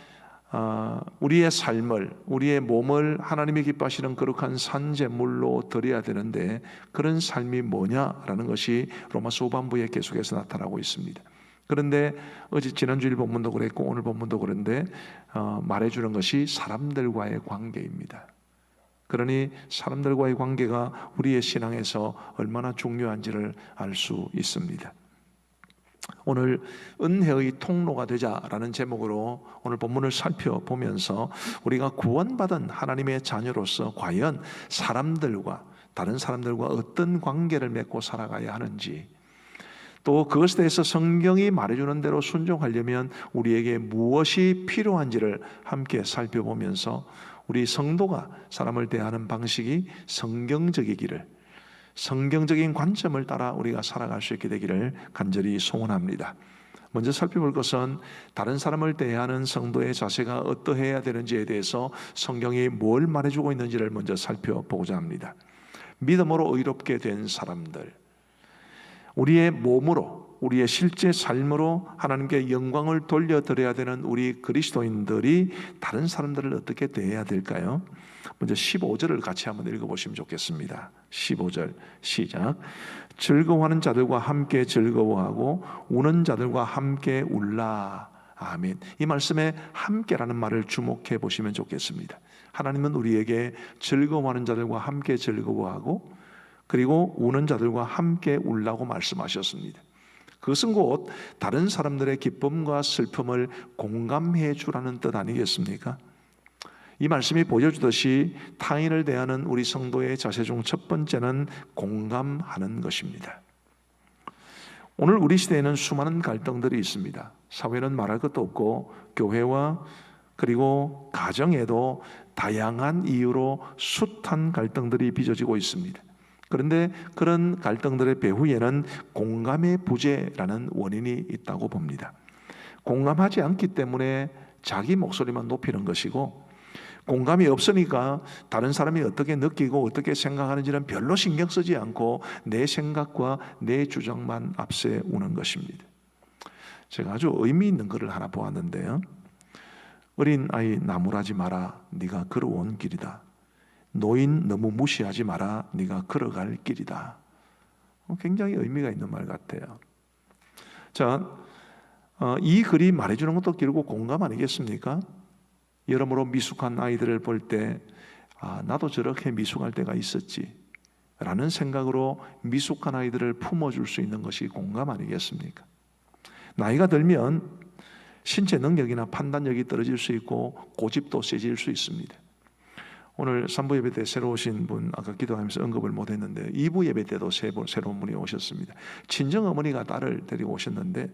우리의 삶을, 우리의 몸을 하나님이 기뻐하시는 거룩한 산제물로 드려야 되는데 그런 삶이 뭐냐라는 것이 로마서 후반부에 계속해서 나타나고 있습니다. 그런데 어제 지난주일 본문도 그랬고 오늘 본문도 그런데 말해주는 것이 사람들과의 관계입니다. 그러니 사람들과의 관계가 우리의 신앙에서 얼마나 중요한지를 알 수 있습니다. 오늘 은혜의 통로가 되자라는 제목으로 오늘 본문을 살펴보면서 우리가 구원받은 하나님의 자녀로서 과연 사람들과 다른 사람들과 어떤 관계를 맺고 살아가야 하는지 또 그것에 대해서 성경이 말해주는 대로 순종하려면 우리에게 무엇이 필요한지를 함께 살펴보면서 우리 성도가 사람을 대하는 방식이 성경적이기를 성경적인 관점을 따라 우리가 살아갈 수 있게 되기를 간절히 소원합니다. 먼저 살펴볼 것은 다른 사람을 대하는 성도의 자세가 어떠해야 되는지에 대해서 성경이 뭘 말해주고 있는지를 먼저 살펴보고자 합니다. 믿음으로 의롭게 된 사람들, 우리의 몸으로 우리의 실제 삶으로 하나님께 영광을 돌려드려야 되는 우리 그리스도인들이 다른 사람들을 어떻게 대해야 될까요? 먼저 15절을 같이 한번 읽어보시면 좋겠습니다. 15절 시작. 즐거워하는 자들과 함께 즐거워하고 우는 자들과 함께 울라. 아멘. 이 말씀에 함께라는 말을 주목해 보시면 좋겠습니다. 하나님은 우리에게 즐거워하는 자들과 함께 즐거워하고 그리고 우는 자들과 함께 울라고 말씀하셨습니다. 그것은 곧 다른 사람들의 기쁨과 슬픔을 공감해 주라는 뜻 아니겠습니까? 이 말씀이 보여주듯이 타인을 대하는 우리 성도의 자세 중 첫 번째는 공감하는 것입니다. 오늘 우리 시대에는 수많은 갈등들이 있습니다. 사회는 말할 것도 없고 교회와 그리고 가정에도 다양한 이유로 숱한 갈등들이 빚어지고 있습니다. 그런데 그런 갈등들의 배후에는 공감의 부재라는 원인이 있다고 봅니다. 공감하지 않기 때문에 자기 목소리만 높이는 것이고 공감이 없으니까 다른 사람이 어떻게 느끼고 어떻게 생각하는지는 별로 신경 쓰지 않고 내 생각과 내 주장만 앞세우는 것입니다. 제가 아주 의미 있는 글을 하나 보았는데요. 어린 아이 나무라지 마라, 네가 걸어온 길이다. 노인 너무 무시하지 마라, 네가 걸어갈 길이다. 굉장히 의미가 있는 말 같아요. 자, 이 글이 말해주는 것도 결국 공감 아니겠습니까? 여러모로 미숙한 아이들을 볼 때 나도 저렇게 미숙할 때가 있었지 라는 생각으로 미숙한 아이들을 품어줄 수 있는 것이 공감 아니겠습니까? 나이가 들면 신체 능력이나 판단력이 떨어질 수 있고 고집도 세질 수 있습니다. 오늘 3부 예배 때 새로 오신 분 아까 기도하면서 언급을 못했는데 2부 예배 때도 새로운 분이 오셨습니다. 친정 어머니가 딸을 데리고 오셨는데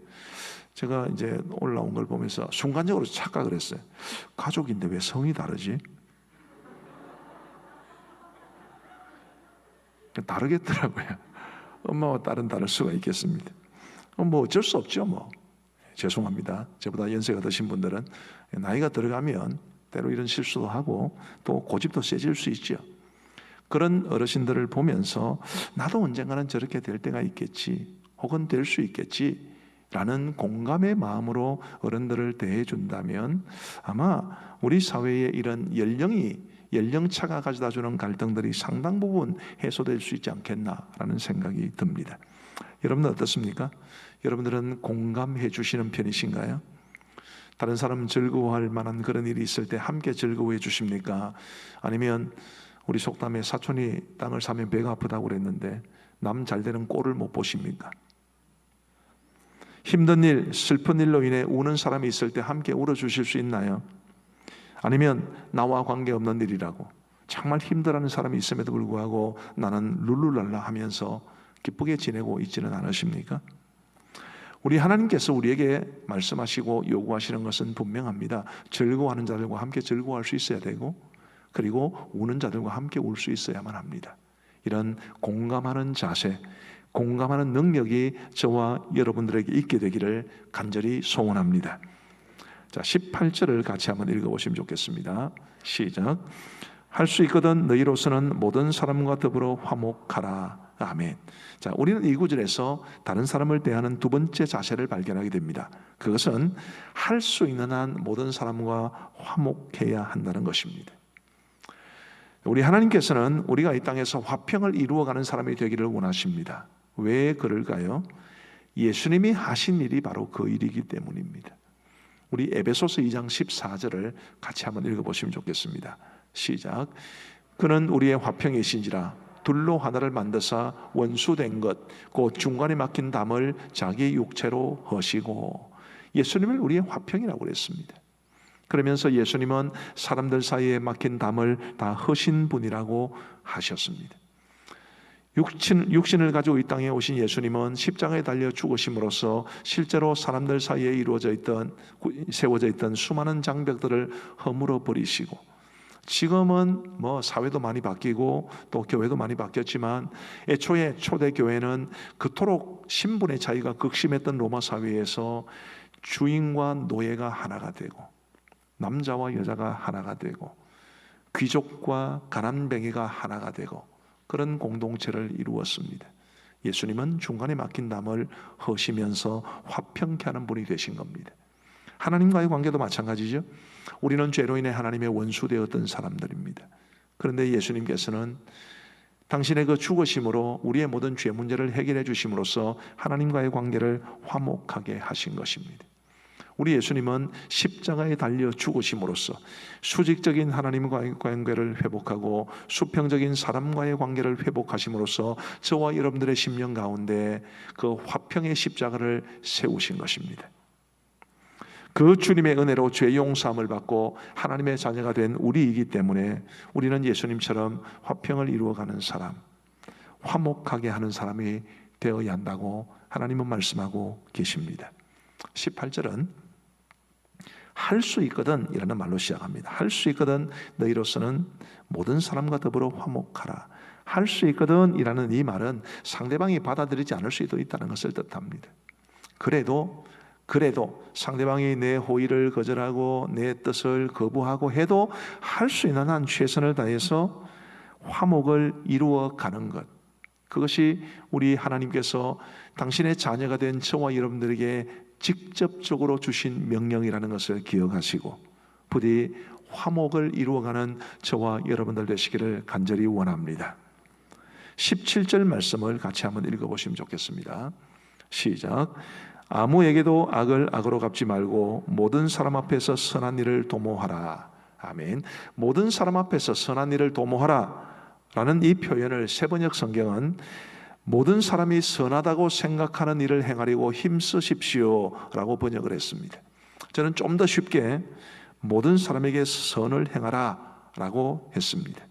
제가 이제 올라온 걸 보면서 순간적으로 착각을 했어요. 가족인데 왜 성이 다르지? 다르겠더라고요. 엄마와 딸은 다를 수가 있겠습니다. 뭐 어쩔 수 없죠. 뭐 죄송합니다. 저보다 연세가 드신 분들은 나이가 들어가면 때로 이런 실수도 하고 또 고집도 세질 수 있죠. 그런 어르신들을 보면서 나도 언젠가는 저렇게 될 때가 있겠지, 혹은 될 수 있겠지 라는 공감의 마음으로 어른들을 대해준다면 아마 우리 사회의 이런 연령차가 가져다주는 갈등들이 상당 부분 해소될 수 있지 않겠나라는 생각이 듭니다. 여러분들 어떻습니까? 여러분들은 공감해 주시는 편이신가요? 다른 사람 즐거워할 만한 그런 일이 있을 때 함께 즐거워해 주십니까? 아니면 우리 속담에 사촌이 땅을 사면 배가 아프다고 그랬는데 남 잘되는 꼴을 못 보십니까? 힘든 일, 슬픈 일로 인해 우는 사람이 있을 때 함께 울어주실 수 있나요? 아니면 나와 관계없는 일이라고 정말 힘들어하는 사람이 있음에도 불구하고 나는 룰루랄라 하면서 기쁘게 지내고 있지는 않으십니까? 우리 하나님께서 우리에게 말씀하시고 요구하시는 것은 분명합니다. 즐거워하는 자들과 함께 즐거워할 수 있어야 되고, 그리고 우는 자들과 함께 울 수 있어야만 합니다. 이런 공감하는 자세, 공감하는 능력이 저와 여러분들에게 있게 되기를 간절히 소원합니다. 자, 18절을 같이 한번 읽어보시면 좋겠습니다. 시작. 할 수 있거든 너희로서는 모든 사람과 더불어 화목하라. 아멘. 자, 우리는 이 구절에서 다른 사람을 대하는 두 번째 자세를 발견하게 됩니다. 그것은 할 수 있는 한 모든 사람과 화목해야 한다는 것입니다. 우리 하나님께서는 우리가 이 땅에서 화평을 이루어가는 사람이 되기를 원하십니다. 왜 그럴까요? 예수님이 하신 일이 바로 그 일이기 때문입니다. 우리 에베소서 2장 14절을 같이 한번 읽어보시면 좋겠습니다. 시작. 그는 우리의 화평이신지라 둘로 하나를 만드사 원수된 것 곧 중간에 막힌 담을 자기 육체로 허시고. 예수님을 우리의 화평이라고 그랬습니다. 그러면서 예수님은 사람들 사이에 막힌 담을 다 허신 분이라고 하셨습니다. 육신을 가지고 이 땅에 오신 예수님은 십자가에 달려 죽으심으로써 실제로 사람들 사이에 세워져 있던 수많은 장벽들을 허물어 버리시고, 지금은 뭐 사회도 많이 바뀌고 또 교회도 많이 바뀌었지만 애초에 초대 교회는 그토록 신분의 차이가 극심했던 로마 사회에서 주인과 노예가 하나가 되고, 남자와 여자가 하나가 되고, 귀족과 가난뱅이가 하나가 되고, 그런 공동체를 이루었습니다. 예수님은 중간에 막힌 담을 허시면서 화평케 하는 분이 되신 겁니다. 하나님과의 관계도 마찬가지죠. 우리는 죄로 인해 하나님의 원수되었던 사람들입니다. 그런데 예수님께서는 당신의 그 죽으심으로 우리의 모든 죄 문제를 해결해 주심으로써 하나님과의 관계를 화목하게 하신 것입니다. 우리 예수님은 십자가에 달려 죽으심으로써 수직적인 하나님과의 관계를 회복하고 수평적인 사람과의 관계를 회복하심으로써 저와 여러분들의 심령 가운데 그 화평의 십자가를 세우신 것입니다. 그 주님의 은혜로 죄 용서함을 받고 하나님의 자녀가 된 우리이기 때문에 우리는 예수님처럼 화평을 이루어가는 사람, 화목하게 하는 사람이 되어야 한다고 하나님은 말씀하고 계십니다. 18절은 할 수 있거든 이라는 말로 시작합니다. 할 수 있거든 너희로서는 모든 사람과 더불어 화목하라. 할 수 있거든 이라는 이 말은 상대방이 받아들이지 않을 수도 있다는 것을 뜻합니다. 그래도 상대방이 내 호의를 거절하고 내 뜻을 거부하고 해도 할 수 있는 한 최선을 다해서 화목을 이루어 가는 것, 그것이 우리 하나님께서 당신의 자녀가 된 저와 여러분들에게 직접적으로 주신 명령이라는 것을 기억하시고 부디 화목을 이루어가는 저와 여러분들 되시기를 간절히 원합니다. 17절 말씀을 같이 한번 읽어보시면 좋겠습니다. 시작. 아무에게도 악을 악으로 갚지 말고 모든 사람 앞에서 선한 일을 도모하라. 아멘. 모든 사람 앞에서 선한 일을 도모하라 라는 이 표현을 세번역 성경은 모든 사람이 선하다고 생각하는 일을 행하려고 힘쓰십시오 라고 번역을 했습니다. 저는 좀 더 쉽게 모든 사람에게 선을 행하라 라고 했습니다.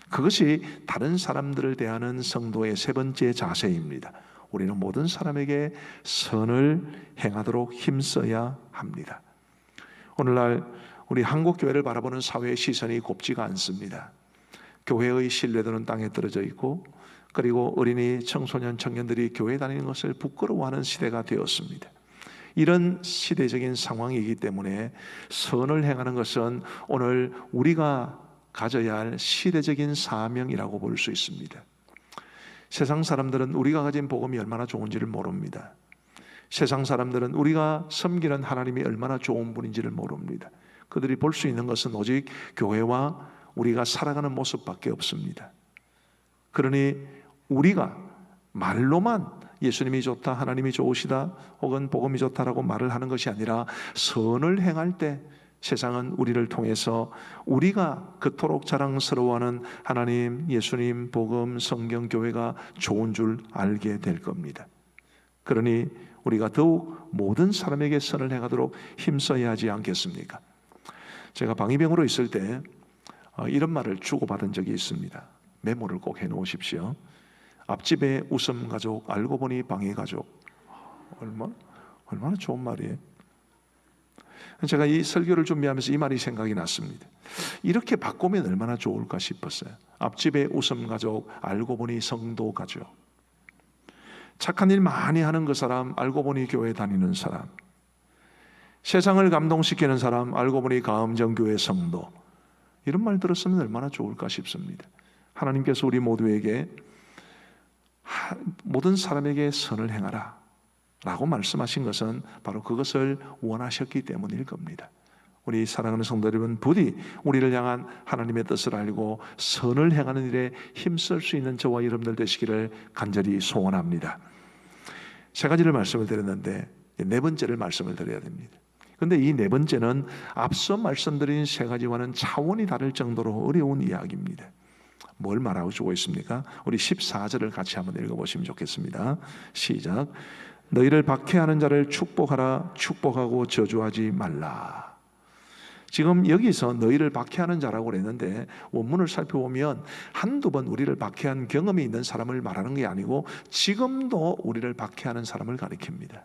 그것이 다른 사람들을 대하는 성도의 세 번째 자세입니다. 우리는 모든 사람에게 선을 행하도록 힘써야 합니다. 오늘날 우리 한국 교회를 바라보는 사회의 시선이 곱지가 않습니다. 교회의 신뢰도는 땅에 떨어져 있고, 그리고 어린이, 청소년, 청년들이 교회 다니는 것을 부끄러워하는 시대가 되었습니다. 이런 시대적인 상황이기 때문에 선을 행하는 것은 오늘 우리가 가져야 할 시대적인 사명이라고 볼 수 있습니다. 세상 사람들은 우리가 가진 복음이 얼마나 좋은지를 모릅니다. 세상 사람들은 우리가 섬기는 하나님이 얼마나 좋은 분인지를 모릅니다. 그들이 볼 수 있는 것은 오직 교회와 우리가 살아가는 모습밖에 없습니다. 그러니 우리가 말로만 예수님이 좋다, 하나님이 좋으시다, 혹은 복음이 좋다라고 말을 하는 것이 아니라 선을 행할 때 세상은 우리를 통해서 우리가 그토록 자랑스러워하는 하나님, 예수님, 복음, 성경, 교회가 좋은 줄 알게 될 겁니다. 그러니 우리가 더욱 모든 사람에게 선을 행하도록 힘써야 하지 않겠습니까? 제가 방위병으로 있을 때 이런 말을 주고받은 적이 있습니다. 메모를 꼭 해놓으십시오. 앞집에 웃음 가족, 알고 보니 방해 가족. 얼마나 좋은 말이에요. 제가 이 설교를 준비하면서 이 말이 생각이 났습니다. 이렇게 바꾸면 얼마나 좋을까 싶었어요. 앞집에 웃음 가족, 알고 보니 성도 가족. 착한 일 많이 하는 그 사람, 알고 보니 교회 다니는 사람. 세상을 감동시키는 사람, 알고 보니 가음정교회 성도. 이런 말 들었으면 얼마나 좋을까 싶습니다. 하나님께서 우리 모두에게 모든 사람에게 선을 행하라 라고 말씀하신 것은 바로 그것을 원하셨기 때문일 겁니다. 우리 사랑하는 성도 여러분, 부디 우리를 향한 하나님의 뜻을 알고 선을 행하는 일에 힘쓸 수 있는 저와 여러분들 되시기를 간절히 소원합니다. 세 가지를 말씀을 드렸는데 네 번째를 말씀을 드려야 됩니다. 그런데 이 네 번째는 앞서 말씀드린 세 가지와는 차원이 다를 정도로 어려운 이야기입니다. 뭘 말하고 주고 있습니까? 우리 14절을 같이 한번 읽어보시면 좋겠습니다. 시작. 너희를 박해하는 자를 축복하라. 축복하고 저주하지 말라. 지금 여기서 너희를 박해하는 자라고 그랬는데 원문을 살펴보면 한두 번 우리를 박해한 경험이 있는 사람을 말하는 게 아니고 지금도 우리를 박해하는 사람을 가리킵니다.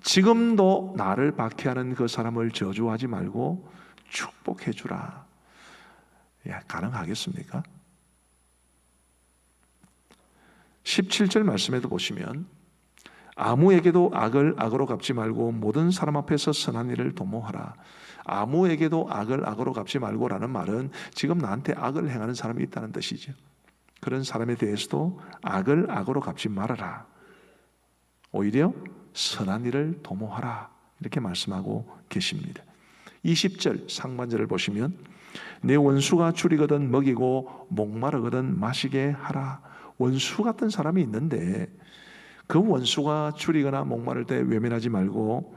지금도 나를 박해하는 그 사람을 저주하지 말고 축복해 주라. 가능하겠습니까? 17절 말씀에도 보시면 아무에게도 악을 악으로 갚지 말고 모든 사람 앞에서 선한 일을 도모하라. 아무에게도 악을 악으로 갚지 말고라는 말은 지금 나한테 악을 행하는 사람이 있다는 뜻이죠. 그런 사람에 대해서도 악을 악으로 갚지 말아라. 오히려 선한 일을 도모하라. 이렇게 말씀하고 계십니다. 20절 상반절을 보시면 내 원수가 줄이거든 먹이고 목마르거든 마시게 하라. 원수 같은 사람이 있는데 그 원수가 줄이거나 목마를 때 외면하지 말고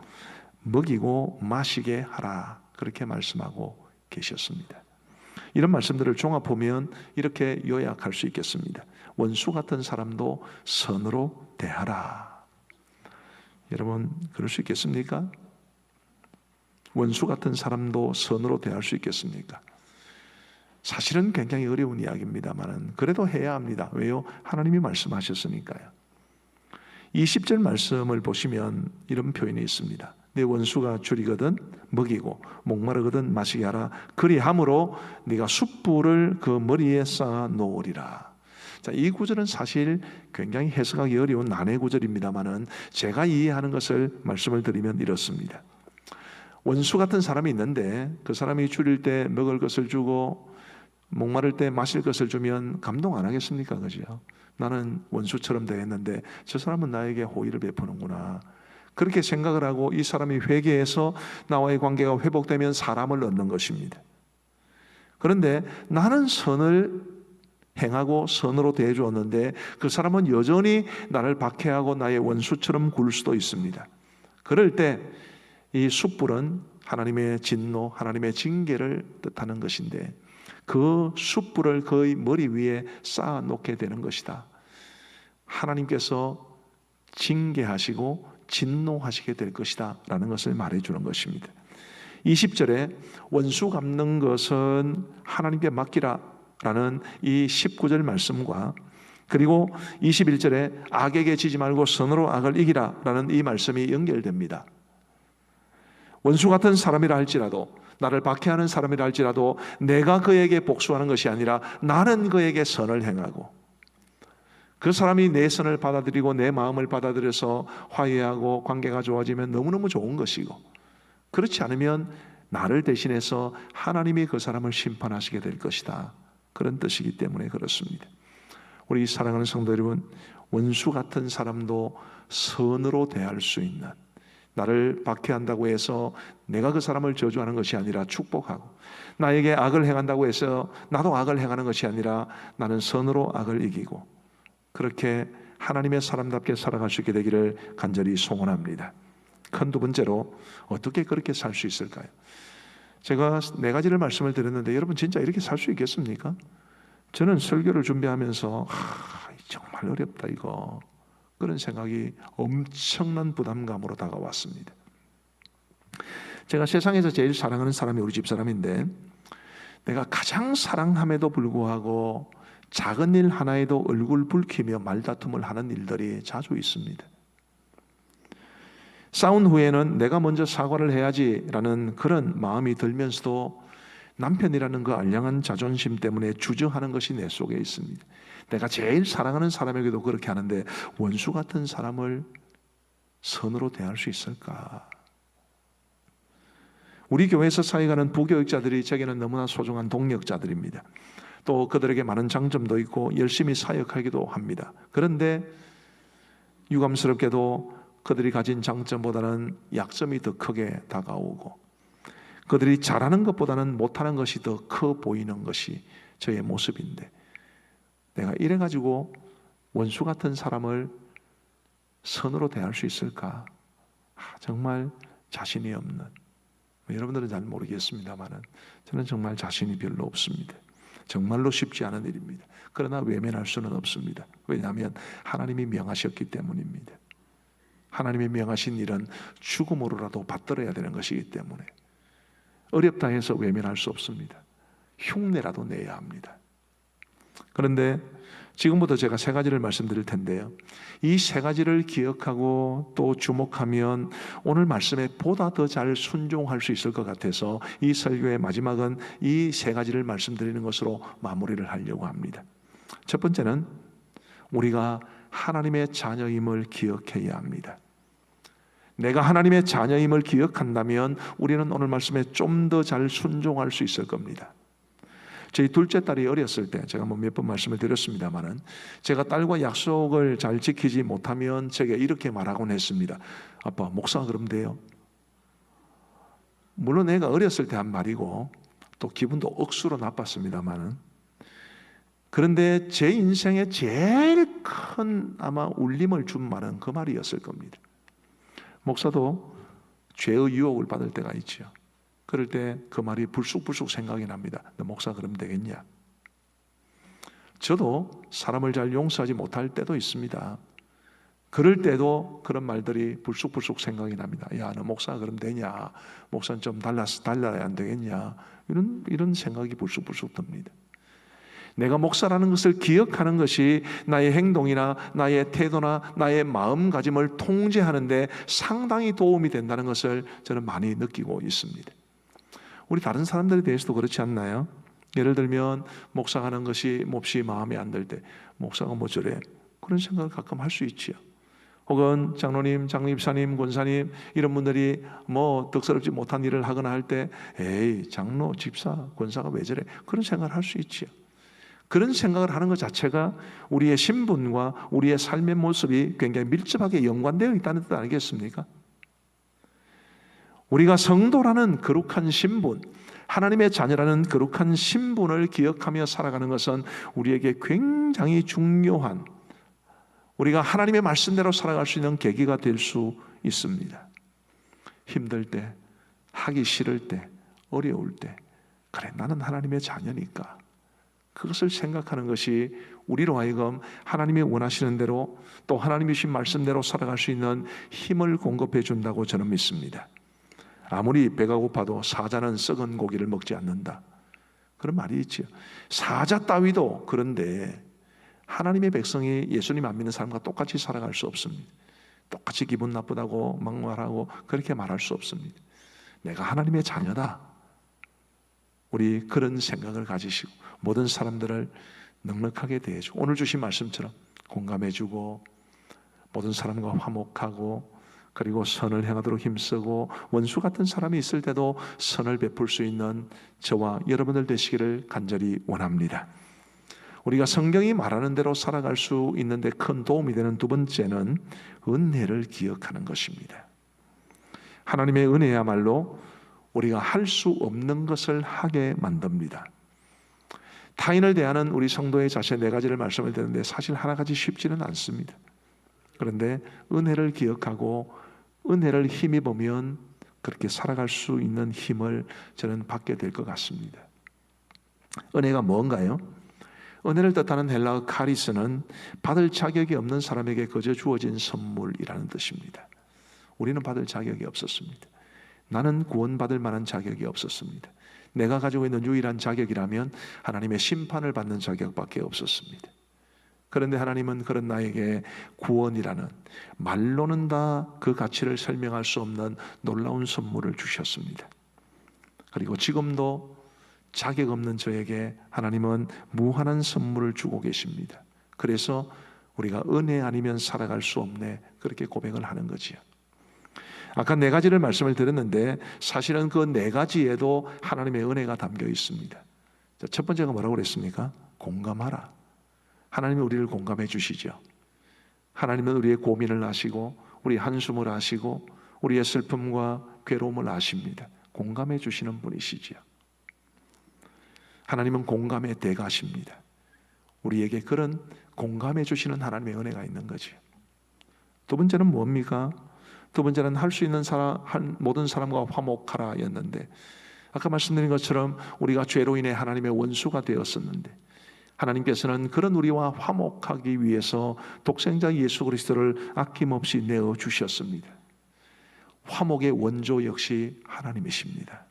먹이고 마시게 하라. 그렇게 말씀하고 계셨습니다. 이런 말씀들을 종합하면 이렇게 요약할 수 있겠습니다. 원수 같은 사람도 선으로 대하라. 여러분 그럴 수 있겠습니까? 원수 같은 사람도 선으로 대할 수 있겠습니까? 사실은 굉장히 어려운 이야기입니다만 그래도 해야 합니다. 왜요? 하나님이 말씀하셨으니까요. 20절 말씀을 보시면 이런 표현이 있습니다. 내 원수가 줄이거든 먹이고 목마르거든 마시게 하라. 그리함으로 네가 숯불을 그 머리에 쌓아 놓으리라. 자, 이 구절은 사실 굉장히 해석하기 어려운 난해 구절입니다만은 제가 이해하는 것을 말씀을 드리면 이렇습니다. 원수 같은 사람이 있는데 그 사람이 줄일 때 먹을 것을 주고 목마를 때 마실 것을 주면 감동 안 하겠습니까? 그죠? 나는 원수처럼 대했는데 저 사람은 나에게 호의를 베푸는구나. 그렇게 생각을 하고 이 사람이 회개해서 나와의 관계가 회복되면 사람을 얻는 것입니다. 그런데 나는 선을 행하고 선으로 대해 주었는데 그 사람은 여전히 나를 박해하고 나의 원수처럼 굴 수도 있습니다. 그럴 때 이 숯불은 하나님의 진노, 하나님의 징계를 뜻하는 것인데 그 숯불을 그의 머리 위에 쌓아 놓게 되는 것이다. 하나님께서 징계하시고 진노하시게 될 것이다 라는 것을 말해 주는 것입니다. 20절에 원수 갚는 것은 하나님께 맡기라 라는 이 19절 말씀과 그리고 21절에 악에게 지지 말고 선으로 악을 이기라 라는 이 말씀이 연결됩니다. 원수 같은 사람이라 할지라도, 나를 박해하는 사람이라 할지라도 내가 그에게 복수하는 것이 아니라 나는 그에게 선을 행하고 그 사람이 내 선을 받아들이고 내 마음을 받아들여서 화해하고 관계가 좋아지면 너무너무 좋은 것이고, 그렇지 않으면 나를 대신해서 하나님이 그 사람을 심판하시게 될 것이다, 그런 뜻이기 때문에 그렇습니다. 우리 사랑하는 성도 여러분, 원수 같은 사람도 선으로 대할 수 있는, 나를 박해한다고 해서 내가 그 사람을 저주하는 것이 아니라 축복하고, 나에게 악을 행한다고 해서 나도 악을 행하는 것이 아니라 나는 선으로 악을 이기고, 그렇게 하나님의 사람답게 살아갈 수 있게 되기를 간절히 소원합니다. 큰 두 번째로 어떻게 그렇게 살 수 있을까요? 제가 4가지를 말씀을 드렸는데 여러분 진짜 이렇게 살 수 있겠습니까? 저는 설교를 준비하면서 정말 어렵다 이거, 그런 생각이 엄청난 부담감으로 다가왔습니다. 제가 세상에서 제일 사랑하는 사람이 우리 집사람인데, 내가 가장 사랑함에도 불구하고 작은 일 하나에도 얼굴 붉히며 말다툼을 하는 일들이 자주 있습니다. 싸운 후에는 내가 먼저 사과를 해야지라는 그런 마음이 들면서도 남편이라는 그 알량한 자존심 때문에 주저하는 것이 내 속에 있습니다. 내가 제일 사랑하는 사람에게도 그렇게 하는데 원수 같은 사람을 선으로 대할 수 있을까? 우리 교회에서 사역하는 부교육자들이 제게는 너무나 소중한 동력자들입니다. 또 그들에게 많은 장점도 있고 열심히 사역하기도 합니다. 그런데 유감스럽게도 그들이 가진 장점보다는 약점이 더 크게 다가오고, 그들이 잘하는 것보다는 못하는 것이 더 커 보이는 것이 저의 모습인데, 내가 이래가지고 원수 같은 사람을 선으로 대할 수 있을까? 정말 자신이 없는, 여러분들은 잘 모르겠습니다만 저는 정말 자신이 별로 없습니다. 정말로 쉽지 않은 일입니다. 그러나 외면할 수는 없습니다. 왜냐하면 하나님이 명하셨기 때문입니다. 하나님이 명하신 일은 죽음으로라도 받들어야 되는 것이기 때문에 어렵다 해서 외면할 수 없습니다. 흉내라도 내야 합니다. 그런데 지금부터 제가 3가지를 말씀드릴 텐데요, 이 3가지를 기억하고 또 주목하면 오늘 말씀에 보다 더 잘 순종할 수 있을 것 같아서 이 설교의 마지막은 이 3가지를 말씀드리는 것으로 마무리를 하려고 합니다. 첫 번째는 우리가 하나님의 자녀임을 기억해야 합니다. 내가 하나님의 자녀임을 기억한다면 우리는 오늘 말씀에 좀 더 잘 순종할 수 있을 겁니다. 저희 둘째 딸이 어렸을 때 제가 몇 번 말씀을 드렸습니다만은, 제가 딸과 약속을 잘 지키지 못하면 제게 이렇게 말하곤 했습니다. 아빠, 목사가 그러면 돼요? 물론 애가 어렸을 때 한 말이고 또 기분도 억수로 나빴습니다만은, 그런데 제 인생에 제일 큰 아마 울림을 준 말은 그 말이었을 겁니다. 목사도 죄의 유혹을 받을 때가 있죠. 그럴 때 그 말이 불쑥불쑥 생각이 납니다. 너 목사 그러면 되겠냐? 저도 사람을 잘 용서하지 못할 때도 있습니다. 그럴 때도 그런 말들이 불쑥불쑥 생각이 납니다. 야, 너 목사 그러면 되냐? 목사는 좀 달라야 안 되겠냐? 이런 생각이 불쑥불쑥 듭니다. 내가 목사라는 것을 기억하는 것이 나의 행동이나 나의 태도나 나의 마음가짐을 통제하는 데 상당히 도움이 된다는 것을 저는 많이 느끼고 있습니다. 우리 다른 사람들에 대해서도 그렇지 않나요? 예를 들면 목사가 하는 것이 몹시 마음에 안 들 때, 목사가 뭐 저래? 그런 생각을 가끔 할 수 있지요. 혹은 장로님, 장립사님, 권사님 이런 분들이 뭐 덕스럽지 못한 일을 하거나 할 때, 에이 장로, 집사, 권사가 왜 저래? 그런 생각을 할 수 있지요. 그런 생각을 하는 것 자체가 우리의 신분과 우리의 삶의 모습이 굉장히 밀접하게 연관되어 있다는 뜻 아니겠습니까? 우리가 성도라는 거룩한 신분, 하나님의 자녀라는 거룩한 신분을 기억하며 살아가는 것은 우리에게 굉장히 중요한, 우리가 하나님의 말씀대로 살아갈 수 있는 계기가 될 수 있습니다. 힘들 때, 하기 싫을 때, 어려울 때, 그래 나는 하나님의 자녀니까, 그것을 생각하는 것이 우리로 하여금 하나님이 원하시는 대로 또 하나님이 주신 말씀대로 살아갈 수 있는 힘을 공급해 준다고 저는 믿습니다. 아무리 배가 고파도 사자는 썩은 고기를 먹지 않는다. 그런 말이 있지요. 사자 따위도 그런데 하나님의 백성이 예수님 안 믿는 사람과 똑같이 살아갈 수 없습니다. 똑같이 기분 나쁘다고 막말하고 그렇게 말할 수 없습니다. 내가 하나님의 자녀다. 우리 그런 생각을 가지시고 모든 사람들을 넉넉하게 대해주고 오늘 주신 말씀처럼 공감해주고 모든 사람과 화목하고 그리고 선을 행하도록 힘쓰고 원수 같은 사람이 있을 때도 선을 베풀 수 있는 저와 여러분들 되시기를 간절히 원합니다. 우리가 성경이 말하는 대로 살아갈 수 있는데 큰 도움이 되는 두 번째는 은혜를 기억하는 것입니다. 하나님의 은혜야말로 우리가 할 수 없는 것을 하게 만듭니다. 타인을 대하는 우리 성도의 자세 네 가지를 말씀을 드렸는데 사실 하나같이 쉽지는 않습니다. 그런데 은혜를 기억하고 은혜를 힘입으면 그렇게 살아갈 수 있는 힘을 저는 받게 될 것 같습니다. 은혜가 뭔가요? 은혜를 뜻하는 헬라어 카리스는 받을 자격이 없는 사람에게 거저 주어진 선물이라는 뜻입니다. 우리는 받을 자격이 없었습니다. 나는 구원받을 만한 자격이 없었습니다. 내가 가지고 있는 유일한 자격이라면 하나님의 심판을 받는 자격밖에 없었습니다. 그런데 하나님은 그런 나에게 구원이라는 말로는 다 그 가치를 설명할 수 없는 놀라운 선물을 주셨습니다. 그리고 지금도 자격 없는 저에게 하나님은 무한한 선물을 주고 계십니다. 그래서 우리가 은혜 아니면 살아갈 수 없네 그렇게 고백을 하는 거지요. 아까 네 가지를 말씀을 드렸는데 사실은 그 네 가지에도 하나님의 은혜가 담겨 있습니다. 첫 번째가 뭐라고 그랬습니까? 공감하라. 하나님이 우리를 공감해 주시죠. 하나님은 우리의 고민을 아시고 우리의 한숨을 아시고 우리의 슬픔과 괴로움을 아십니다. 공감해 주시는 분이시죠. 하나님은 공감의 대가십니다. 우리에게 그런 공감해 주시는 하나님의 은혜가 있는 거죠. 두 번째는 뭡니까? 두 번째는 할 수 있는 모든 사람과 화목하라 였는데 아까 말씀드린 것처럼 우리가 죄로 인해 하나님의 원수가 되었었는데 하나님께서는 그런 우리와 화목하기 위해서 독생자 예수 그리스도를 아낌없이 내어 주셨습니다. 화목의 원조 역시 하나님이십니다.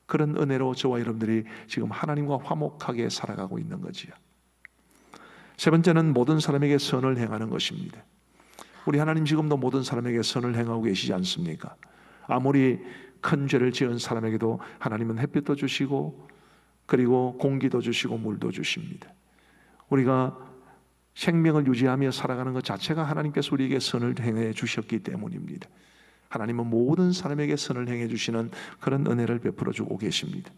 그런 은혜로 저와 여러분들이 지금 하나님과 화목하게 살아가고 있는 거지요. 세 번째는 모든 사람에게 선을 행하는 것입니다. 우리 하나님 지금도 모든 사람에게 선을 행하고 계시지 않습니까? 아무리 큰 죄를 지은 사람에게도 하나님은 햇빛도 주시고 그리고 공기도 주시고 물도 주십니다. 우리가 생명을 유지하며 살아가는 것 자체가 하나님께서 우리에게 선을 행해 주셨기 때문입니다. 하나님은 모든 사람에게 선을 행해 주시는 그런 은혜를 베풀어 주고 계십니다.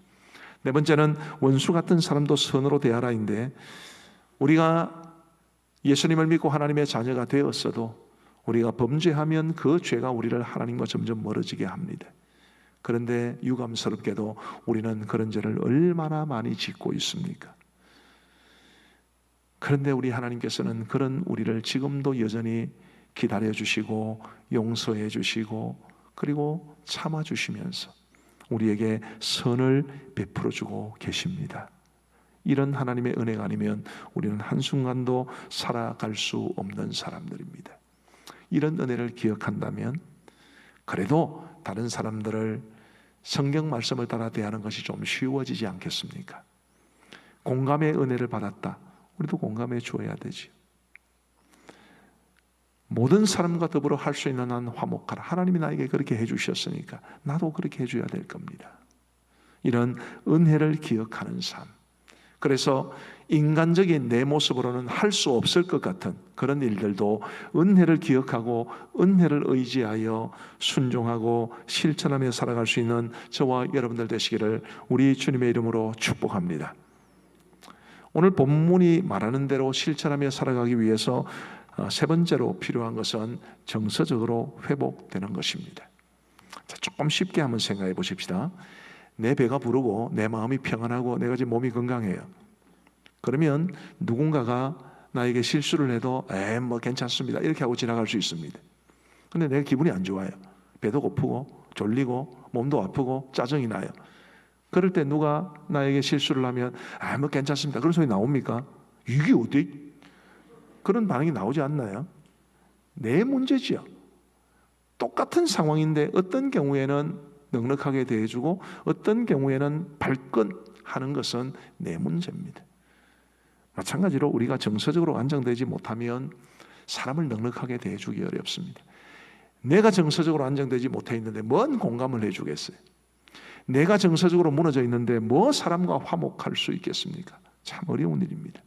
네 번째는 원수 같은 사람도 선으로 대하라인데 우리가 예수님을 믿고 하나님의 자녀가 되었어도 우리가 범죄하면 그 죄가 우리를 하나님과 점점 멀어지게 합니다. 그런데 유감스럽게도 우리는 그런 죄를 얼마나 많이 짓고 있습니까? 그런데 우리 하나님께서는 그런 우리를 지금도 여전히 기다려 주시고 용서해 주시고 그리고 참아 주시면서 우리에게 선을 베풀어 주고 계십니다. 이런 하나님의 은혜가 아니면 우리는 한순간도 살아갈 수 없는 사람들입니다. 이런 은혜를 기억한다면 그래도 다른 사람들을 성경 말씀을 따라 대하는 것이 좀 쉬워지지 않겠습니까? 공감의 은혜를 받았다. 우리도 공감해 주어야 되지. 모든 사람과 더불어 할 수 있는 한 화목하라. 하나님이 나에게 그렇게 해주셨으니까 나도 그렇게 해줘야 될 겁니다. 이런 은혜를 기억하는 삶. 그래서 인간적인 내 모습으로는 할 수 없을 것 같은 그런 일들도 은혜를 기억하고 은혜를 의지하여 순종하고 실천하며 살아갈 수 있는 저와 여러분들 되시기를 우리 주님의 이름으로 축복합니다. 오늘 본문이 말하는 대로 실천하며 살아가기 위해서 세 번째로 필요한 것은 정서적으로 회복되는 것입니다. 자, 조금 쉽게 한번 생각해 보십시다. 내 배가 부르고 내 마음이 평안하고 내가 지금 몸이 건강해요. 그러면 누군가가 나에게 실수를 해도 뭐 괜찮습니다 이렇게 하고 지나갈 수 있습니다. 근데 내가 기분이 안 좋아요. 배도 고프고 졸리고 몸도 아프고 짜증이 나요. 그럴 때 누가 나에게 실수를 하면 뭐 괜찮습니다 그런 소리 나옵니까? 이게 어디? 그런 반응이 나오지 않나요? 내 문제지요. 똑같은 상황인데 어떤 경우에는 넉넉하게 대해주고 어떤 경우에는 발끈하는 것은 내 문제입니다. 마찬가지로 우리가 정서적으로 안정되지 못하면 사람을 넉넉하게 대해주기 어렵습니다. 내가 정서적으로 안정되지 못해 있는데 뭔 공감을 해주겠어요? 내가 정서적으로 무너져 있는데 뭐 사람과 화목할 수 있겠습니까? 참 어려운 일입니다.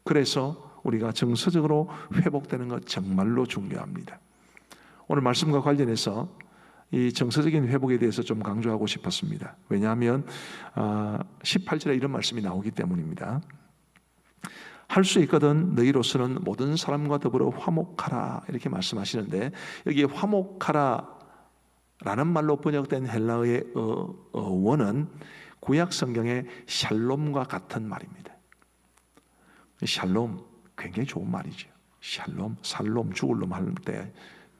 그래서 우리가 정서적으로 회복되는 것 정말로 중요합니다. 오늘 말씀과 관련해서 이 정서적인 회복에 대해서 좀 강조하고 싶었습니다. 왜냐하면 18절에 이런 말씀이 나오기 때문입니다. 할 수 있거든 너희로서는 모든 사람과 더불어 화목하라 이렇게 말씀하시는데, 여기에 화목하라 라는 말로 번역된 헬라어의 원은 구약 성경의 샬롬과 같은 말입니다. 샬롬 굉장히 좋은 말이죠. 샬롬, 살롬, 죽을 놈 할 때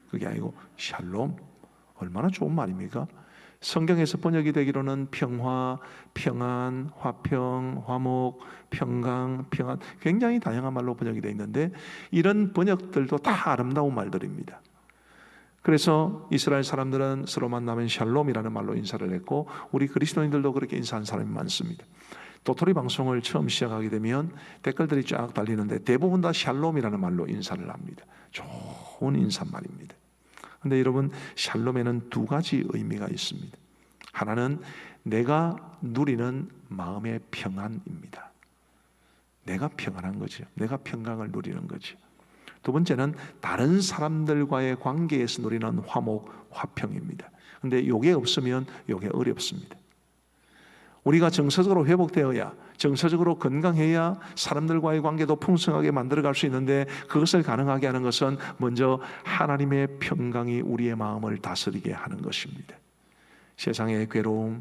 그게 아니고 샬롬, 얼마나 좋은 말입니까? 성경에서 번역이 되기로는 평화, 평안, 화평, 화목, 평강, 평안, 굉장히 다양한 말로 번역이 되어 있는데 이런 번역들도 다 아름다운 말들입니다. 그래서 이스라엘 사람들은 서로 만나면 샬롬이라는 말로 인사를 했고 우리 그리스도인들도 그렇게 인사하는 사람이 많습니다. 도토리 방송을 처음 시작하게 되면 댓글들이 쫙 달리는데 대부분 다 샬롬이라는 말로 인사를 합니다. 좋은 인사말입니다. 그런데 여러분, 샬롬에는 두 가지 의미가 있습니다. 하나는 내가 누리는 마음의 평안입니다. 내가 평안한 거죠. 내가 평강을 누리는 거죠. 두 번째는 다른 사람들과의 관계에서 누리는 화목, 화평입니다. 그런데 이게 없으면 이게 어렵습니다. 우리가 정서적으로 회복되어야, 정서적으로 건강해야 사람들과의 관계도 풍성하게 만들어갈 수 있는데, 그것을 가능하게 하는 것은 먼저 하나님의 평강이 우리의 마음을 다스리게 하는 것입니다. 세상의 괴로움,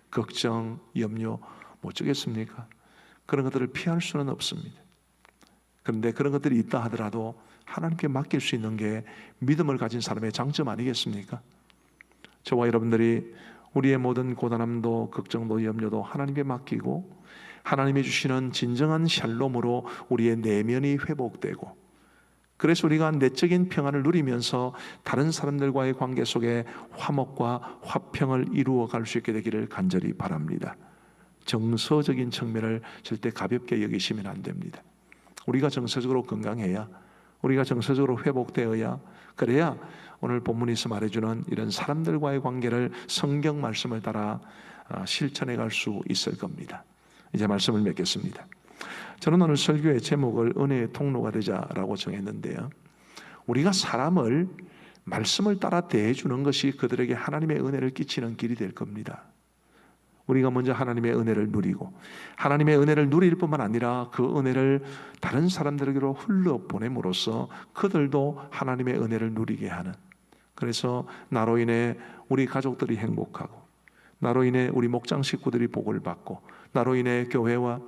걱정, 염려 못 주겠습니까? 그런 것들을 피할 수는 없습니다. 그런데 그런 것들이 있다 하더라도 하나님께 맡길 수 있는 게 믿음을 가진 사람의 장점 아니겠습니까? 저와 여러분들이 우리의 모든 고단함도 걱정도 염려도 하나님께 맡기고 하나님이 주시는 진정한 샬롬으로 우리의 내면이 회복되고, 그래서 우리가 내적인 평안을 누리면서 다른 사람들과의 관계 속에 화목과 화평을 이루어 갈 수 있게 되기를 간절히 바랍니다. 정서적인 측면을 절대 가볍게 여기시면 안 됩니다. 우리가 정서적으로 건강해야, 우리가 정서적으로 회복되어야, 그래야 오늘 본문에서 말해주는 이런 사람들과의 관계를 성경 말씀을 따라 실천해 갈 수 있을 겁니다. 이제 말씀을 맺겠습니다. 저는 오늘 설교의 제목을 은혜의 통로가 되자라고 정했는데요, 우리가 사람을 말씀을 따라 대해주는 것이 그들에게 하나님의 은혜를 끼치는 길이 될 겁니다. 우리가 먼저 하나님의 은혜를 누리고, 하나님의 은혜를 누릴 뿐만 아니라 그 은혜를 다른 사람들에게로 흘러보냄으로써 그들도 하나님의 은혜를 누리게 하는, 그래서 나로 인해 우리 가족들이 행복하고, 나로 인해 우리 목장 식구들이 복을 받고, 나로 인해 교회와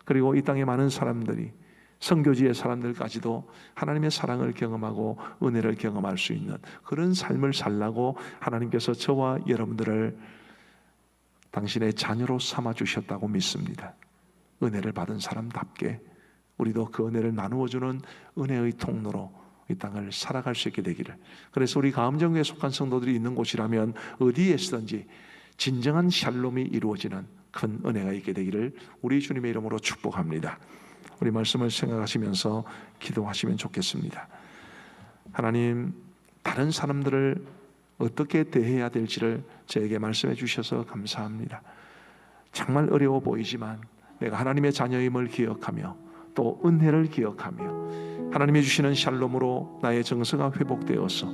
그리고 이 땅의 많은 사람들이, 선교지의 사람들까지도 하나님의 사랑을 경험하고 은혜를 경험할 수 있는 그런 삶을 살라고 하나님께서 저와 여러분들을 당신의 자녀로 삼아주셨다고 믿습니다. 은혜를 받은 사람답게 우리도 그 은혜를 나누어주는 은혜의 통로로 이 땅을 살아갈 수 있게 되기를, 그래서 우리 가음정교에 속한 성도들이 있는 곳이라면 어디에서든지 진정한 샬롬이 이루어지는 큰 은혜가 있게 되기를 우리 주님의 이름으로 축복합니다. 우리 말씀을 생각하시면서 기도하시면 좋겠습니다. 하나님, 다른 사람들을 어떻게 대해야 될지를 저에게 말씀해 주셔서 감사합니다. 정말 어려워 보이지만 내가 하나님의 자녀임을 기억하며 또 은혜를 기억하며 하나님이 주시는 샬롬으로 나의 정서가 회복되어서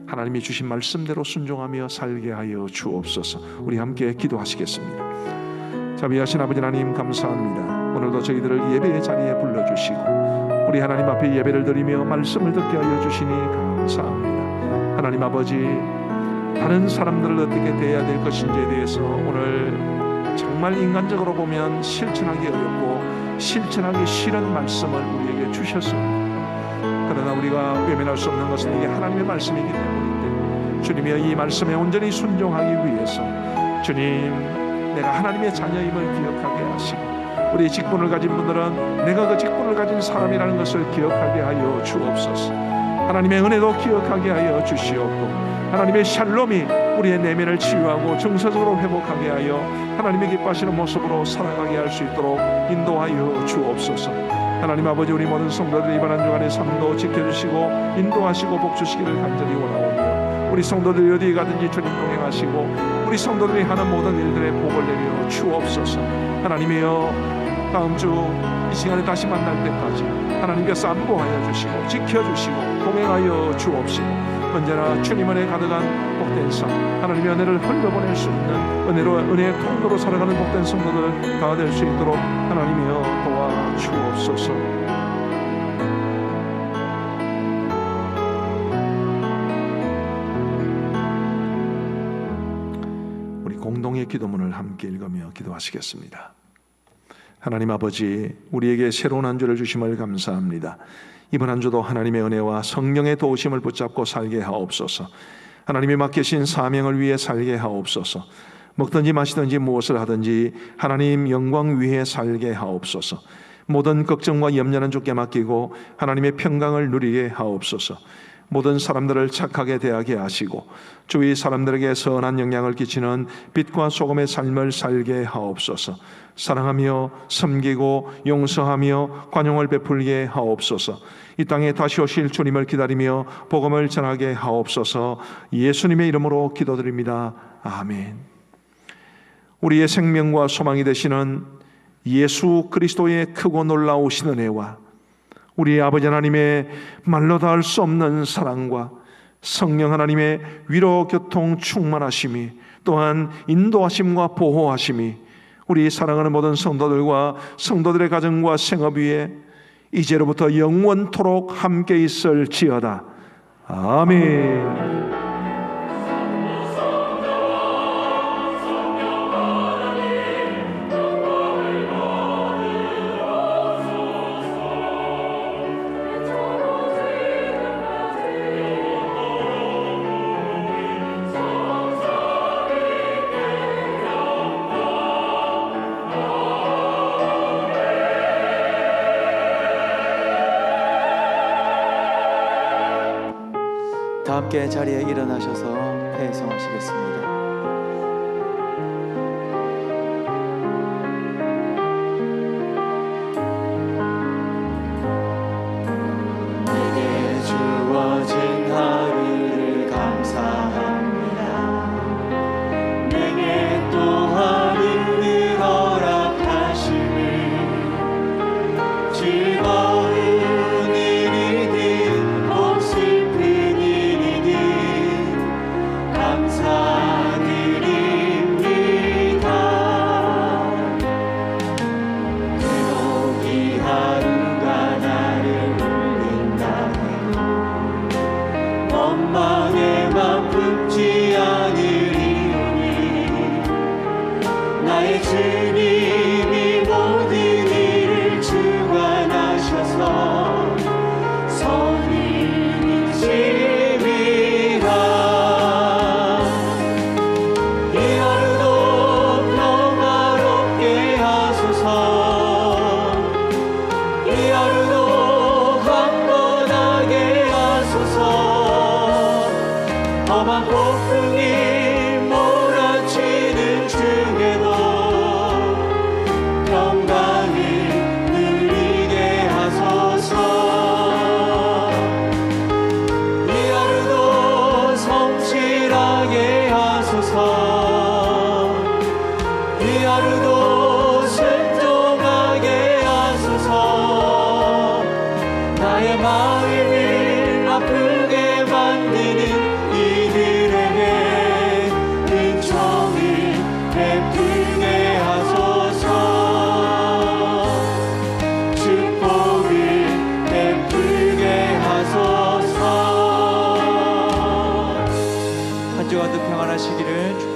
하나님이 주신 말씀대로 순종하며 살게 하여 주옵소서. 우리 함께 기도하시겠습니다. 자비하신 아버지 하나님, 감사합니다. 오늘도 저희들을 예배의 자리에 불러주시고 우리 하나님 앞에 예배를 드리며 말씀을 듣게 하여 주시니 감사합니다. 하나님 아버지, 다른 사람들을 어떻게 대해야 될 것인지에 대해서 오늘 정말 인간적으로 보면 실천하기 어렵고 실천하기 싫은 말씀을 우리에게 주셨습니다. 그러나 우리가 외면할 수 없는 것은 이게 하나님의 말씀이기 때문인데, 주님의 이 말씀에 온전히 순종하기 위해서 주님, 내가 하나님의 자녀임을 기억하게 하시고, 우리 직분을 가진 분들은 내가 그 직분을 가진 사람이라는 것을 기억하게 하여 주옵소서. 하나님의 은혜도 기억하게 하여 주시옵고, 하나님의 샬롬이 우리의 내면을 치유하고 정서적으로 회복하게 하여 하나님의 기뻐하시는 모습으로 살아가게 할 수 있도록 인도하여 주옵소서. 하나님 아버지, 우리 모든 성도들 이번 한 주간의 삶도 지켜주시고 인도하시고 복주시기를 간절히 원하오며, 우리 성도들이 어디에 가든지 주님 동행하시고 우리 성도들이 하는 모든 일들에 복을 내려 주옵소서. 하나님이여, 다음 주 이 시간에 다시 만날 때까지 하나님께서 안보하여 주시고 지켜주시고 동행하여 주옵시고, 언제나 주님 은혜 가득한 복된 삶, 하나님의 은혜를 흘려보낼 수 있는 은혜의 통로로 살아가는 복된 성도들 다 될 수 있도록 하나님이여 도와 주옵소서. 우리 공동의 기도문을 함께 읽으며 기도하시겠습니다. 하나님 아버지, 우리에게 새로운 한 주를 주심을 감사합니다. 이번 한 주도 하나님의 은혜와 성령의 도우심을 붙잡고 살게 하옵소서. 하나님이 맡기신 사명을 위해 살게 하옵소서. 먹든지 마시든지 무엇을 하든지 하나님 영광 위에 살게 하옵소서. 모든 걱정과 염려는 주께 맡기고 하나님의 평강을 누리게 하옵소서. 모든 사람들을 착하게 대하게 하시고 주위 사람들에게 선한 영향을 끼치는 빛과 소금의 삶을 살게 하옵소서. 사랑하며 섬기고 용서하며 관용을 베풀게 하옵소서. 이 땅에 다시 오실 주님을 기다리며 복음을 전하게 하옵소서. 예수님의 이름으로 기도드립니다. 아멘. 우리의 생명과 소망이 되시는 예수 그리스도의 크고 놀라우신 은혜와 우리 아버지 하나님의 말로 닿을 수 없는 사랑과 성령 하나님의 위로 교통 충만하심이, 또한 인도하심과 보호하심이 우리 사랑하는 모든 성도들과 성도들의 가정과 생업 위에 이제로부터 영원토록 함께 있을지어다. 아멘. 다 함께 자리에 일어나셔서 회성하시겠습니다. 내게 주어진 하루를 감사합니다. 내게 또 하루를 허락하심을 즐거운 일이든 혹 슬픈 일이든 감사드립니다. 그로 이 하루가 나를 울린다 해도 원망에만 품지 않으리니 나의 주님이 모든 일을 주관하셔서 선을 이루시리라. 이 하루도 평화롭게 하소서. 이 하루도 강건하게 하소서. 험한 폭풍이 몰아치는 중에도 평강을 누리게 하소서. 이 하루도 성실하게 하소서. 이 하루도 순종하게 하소서. 나의 마음을 아프게 만드는 이들에게 은총을 베풀게 하소서. 축복을 베풀게 하소서. 한 주간도 평안하시기를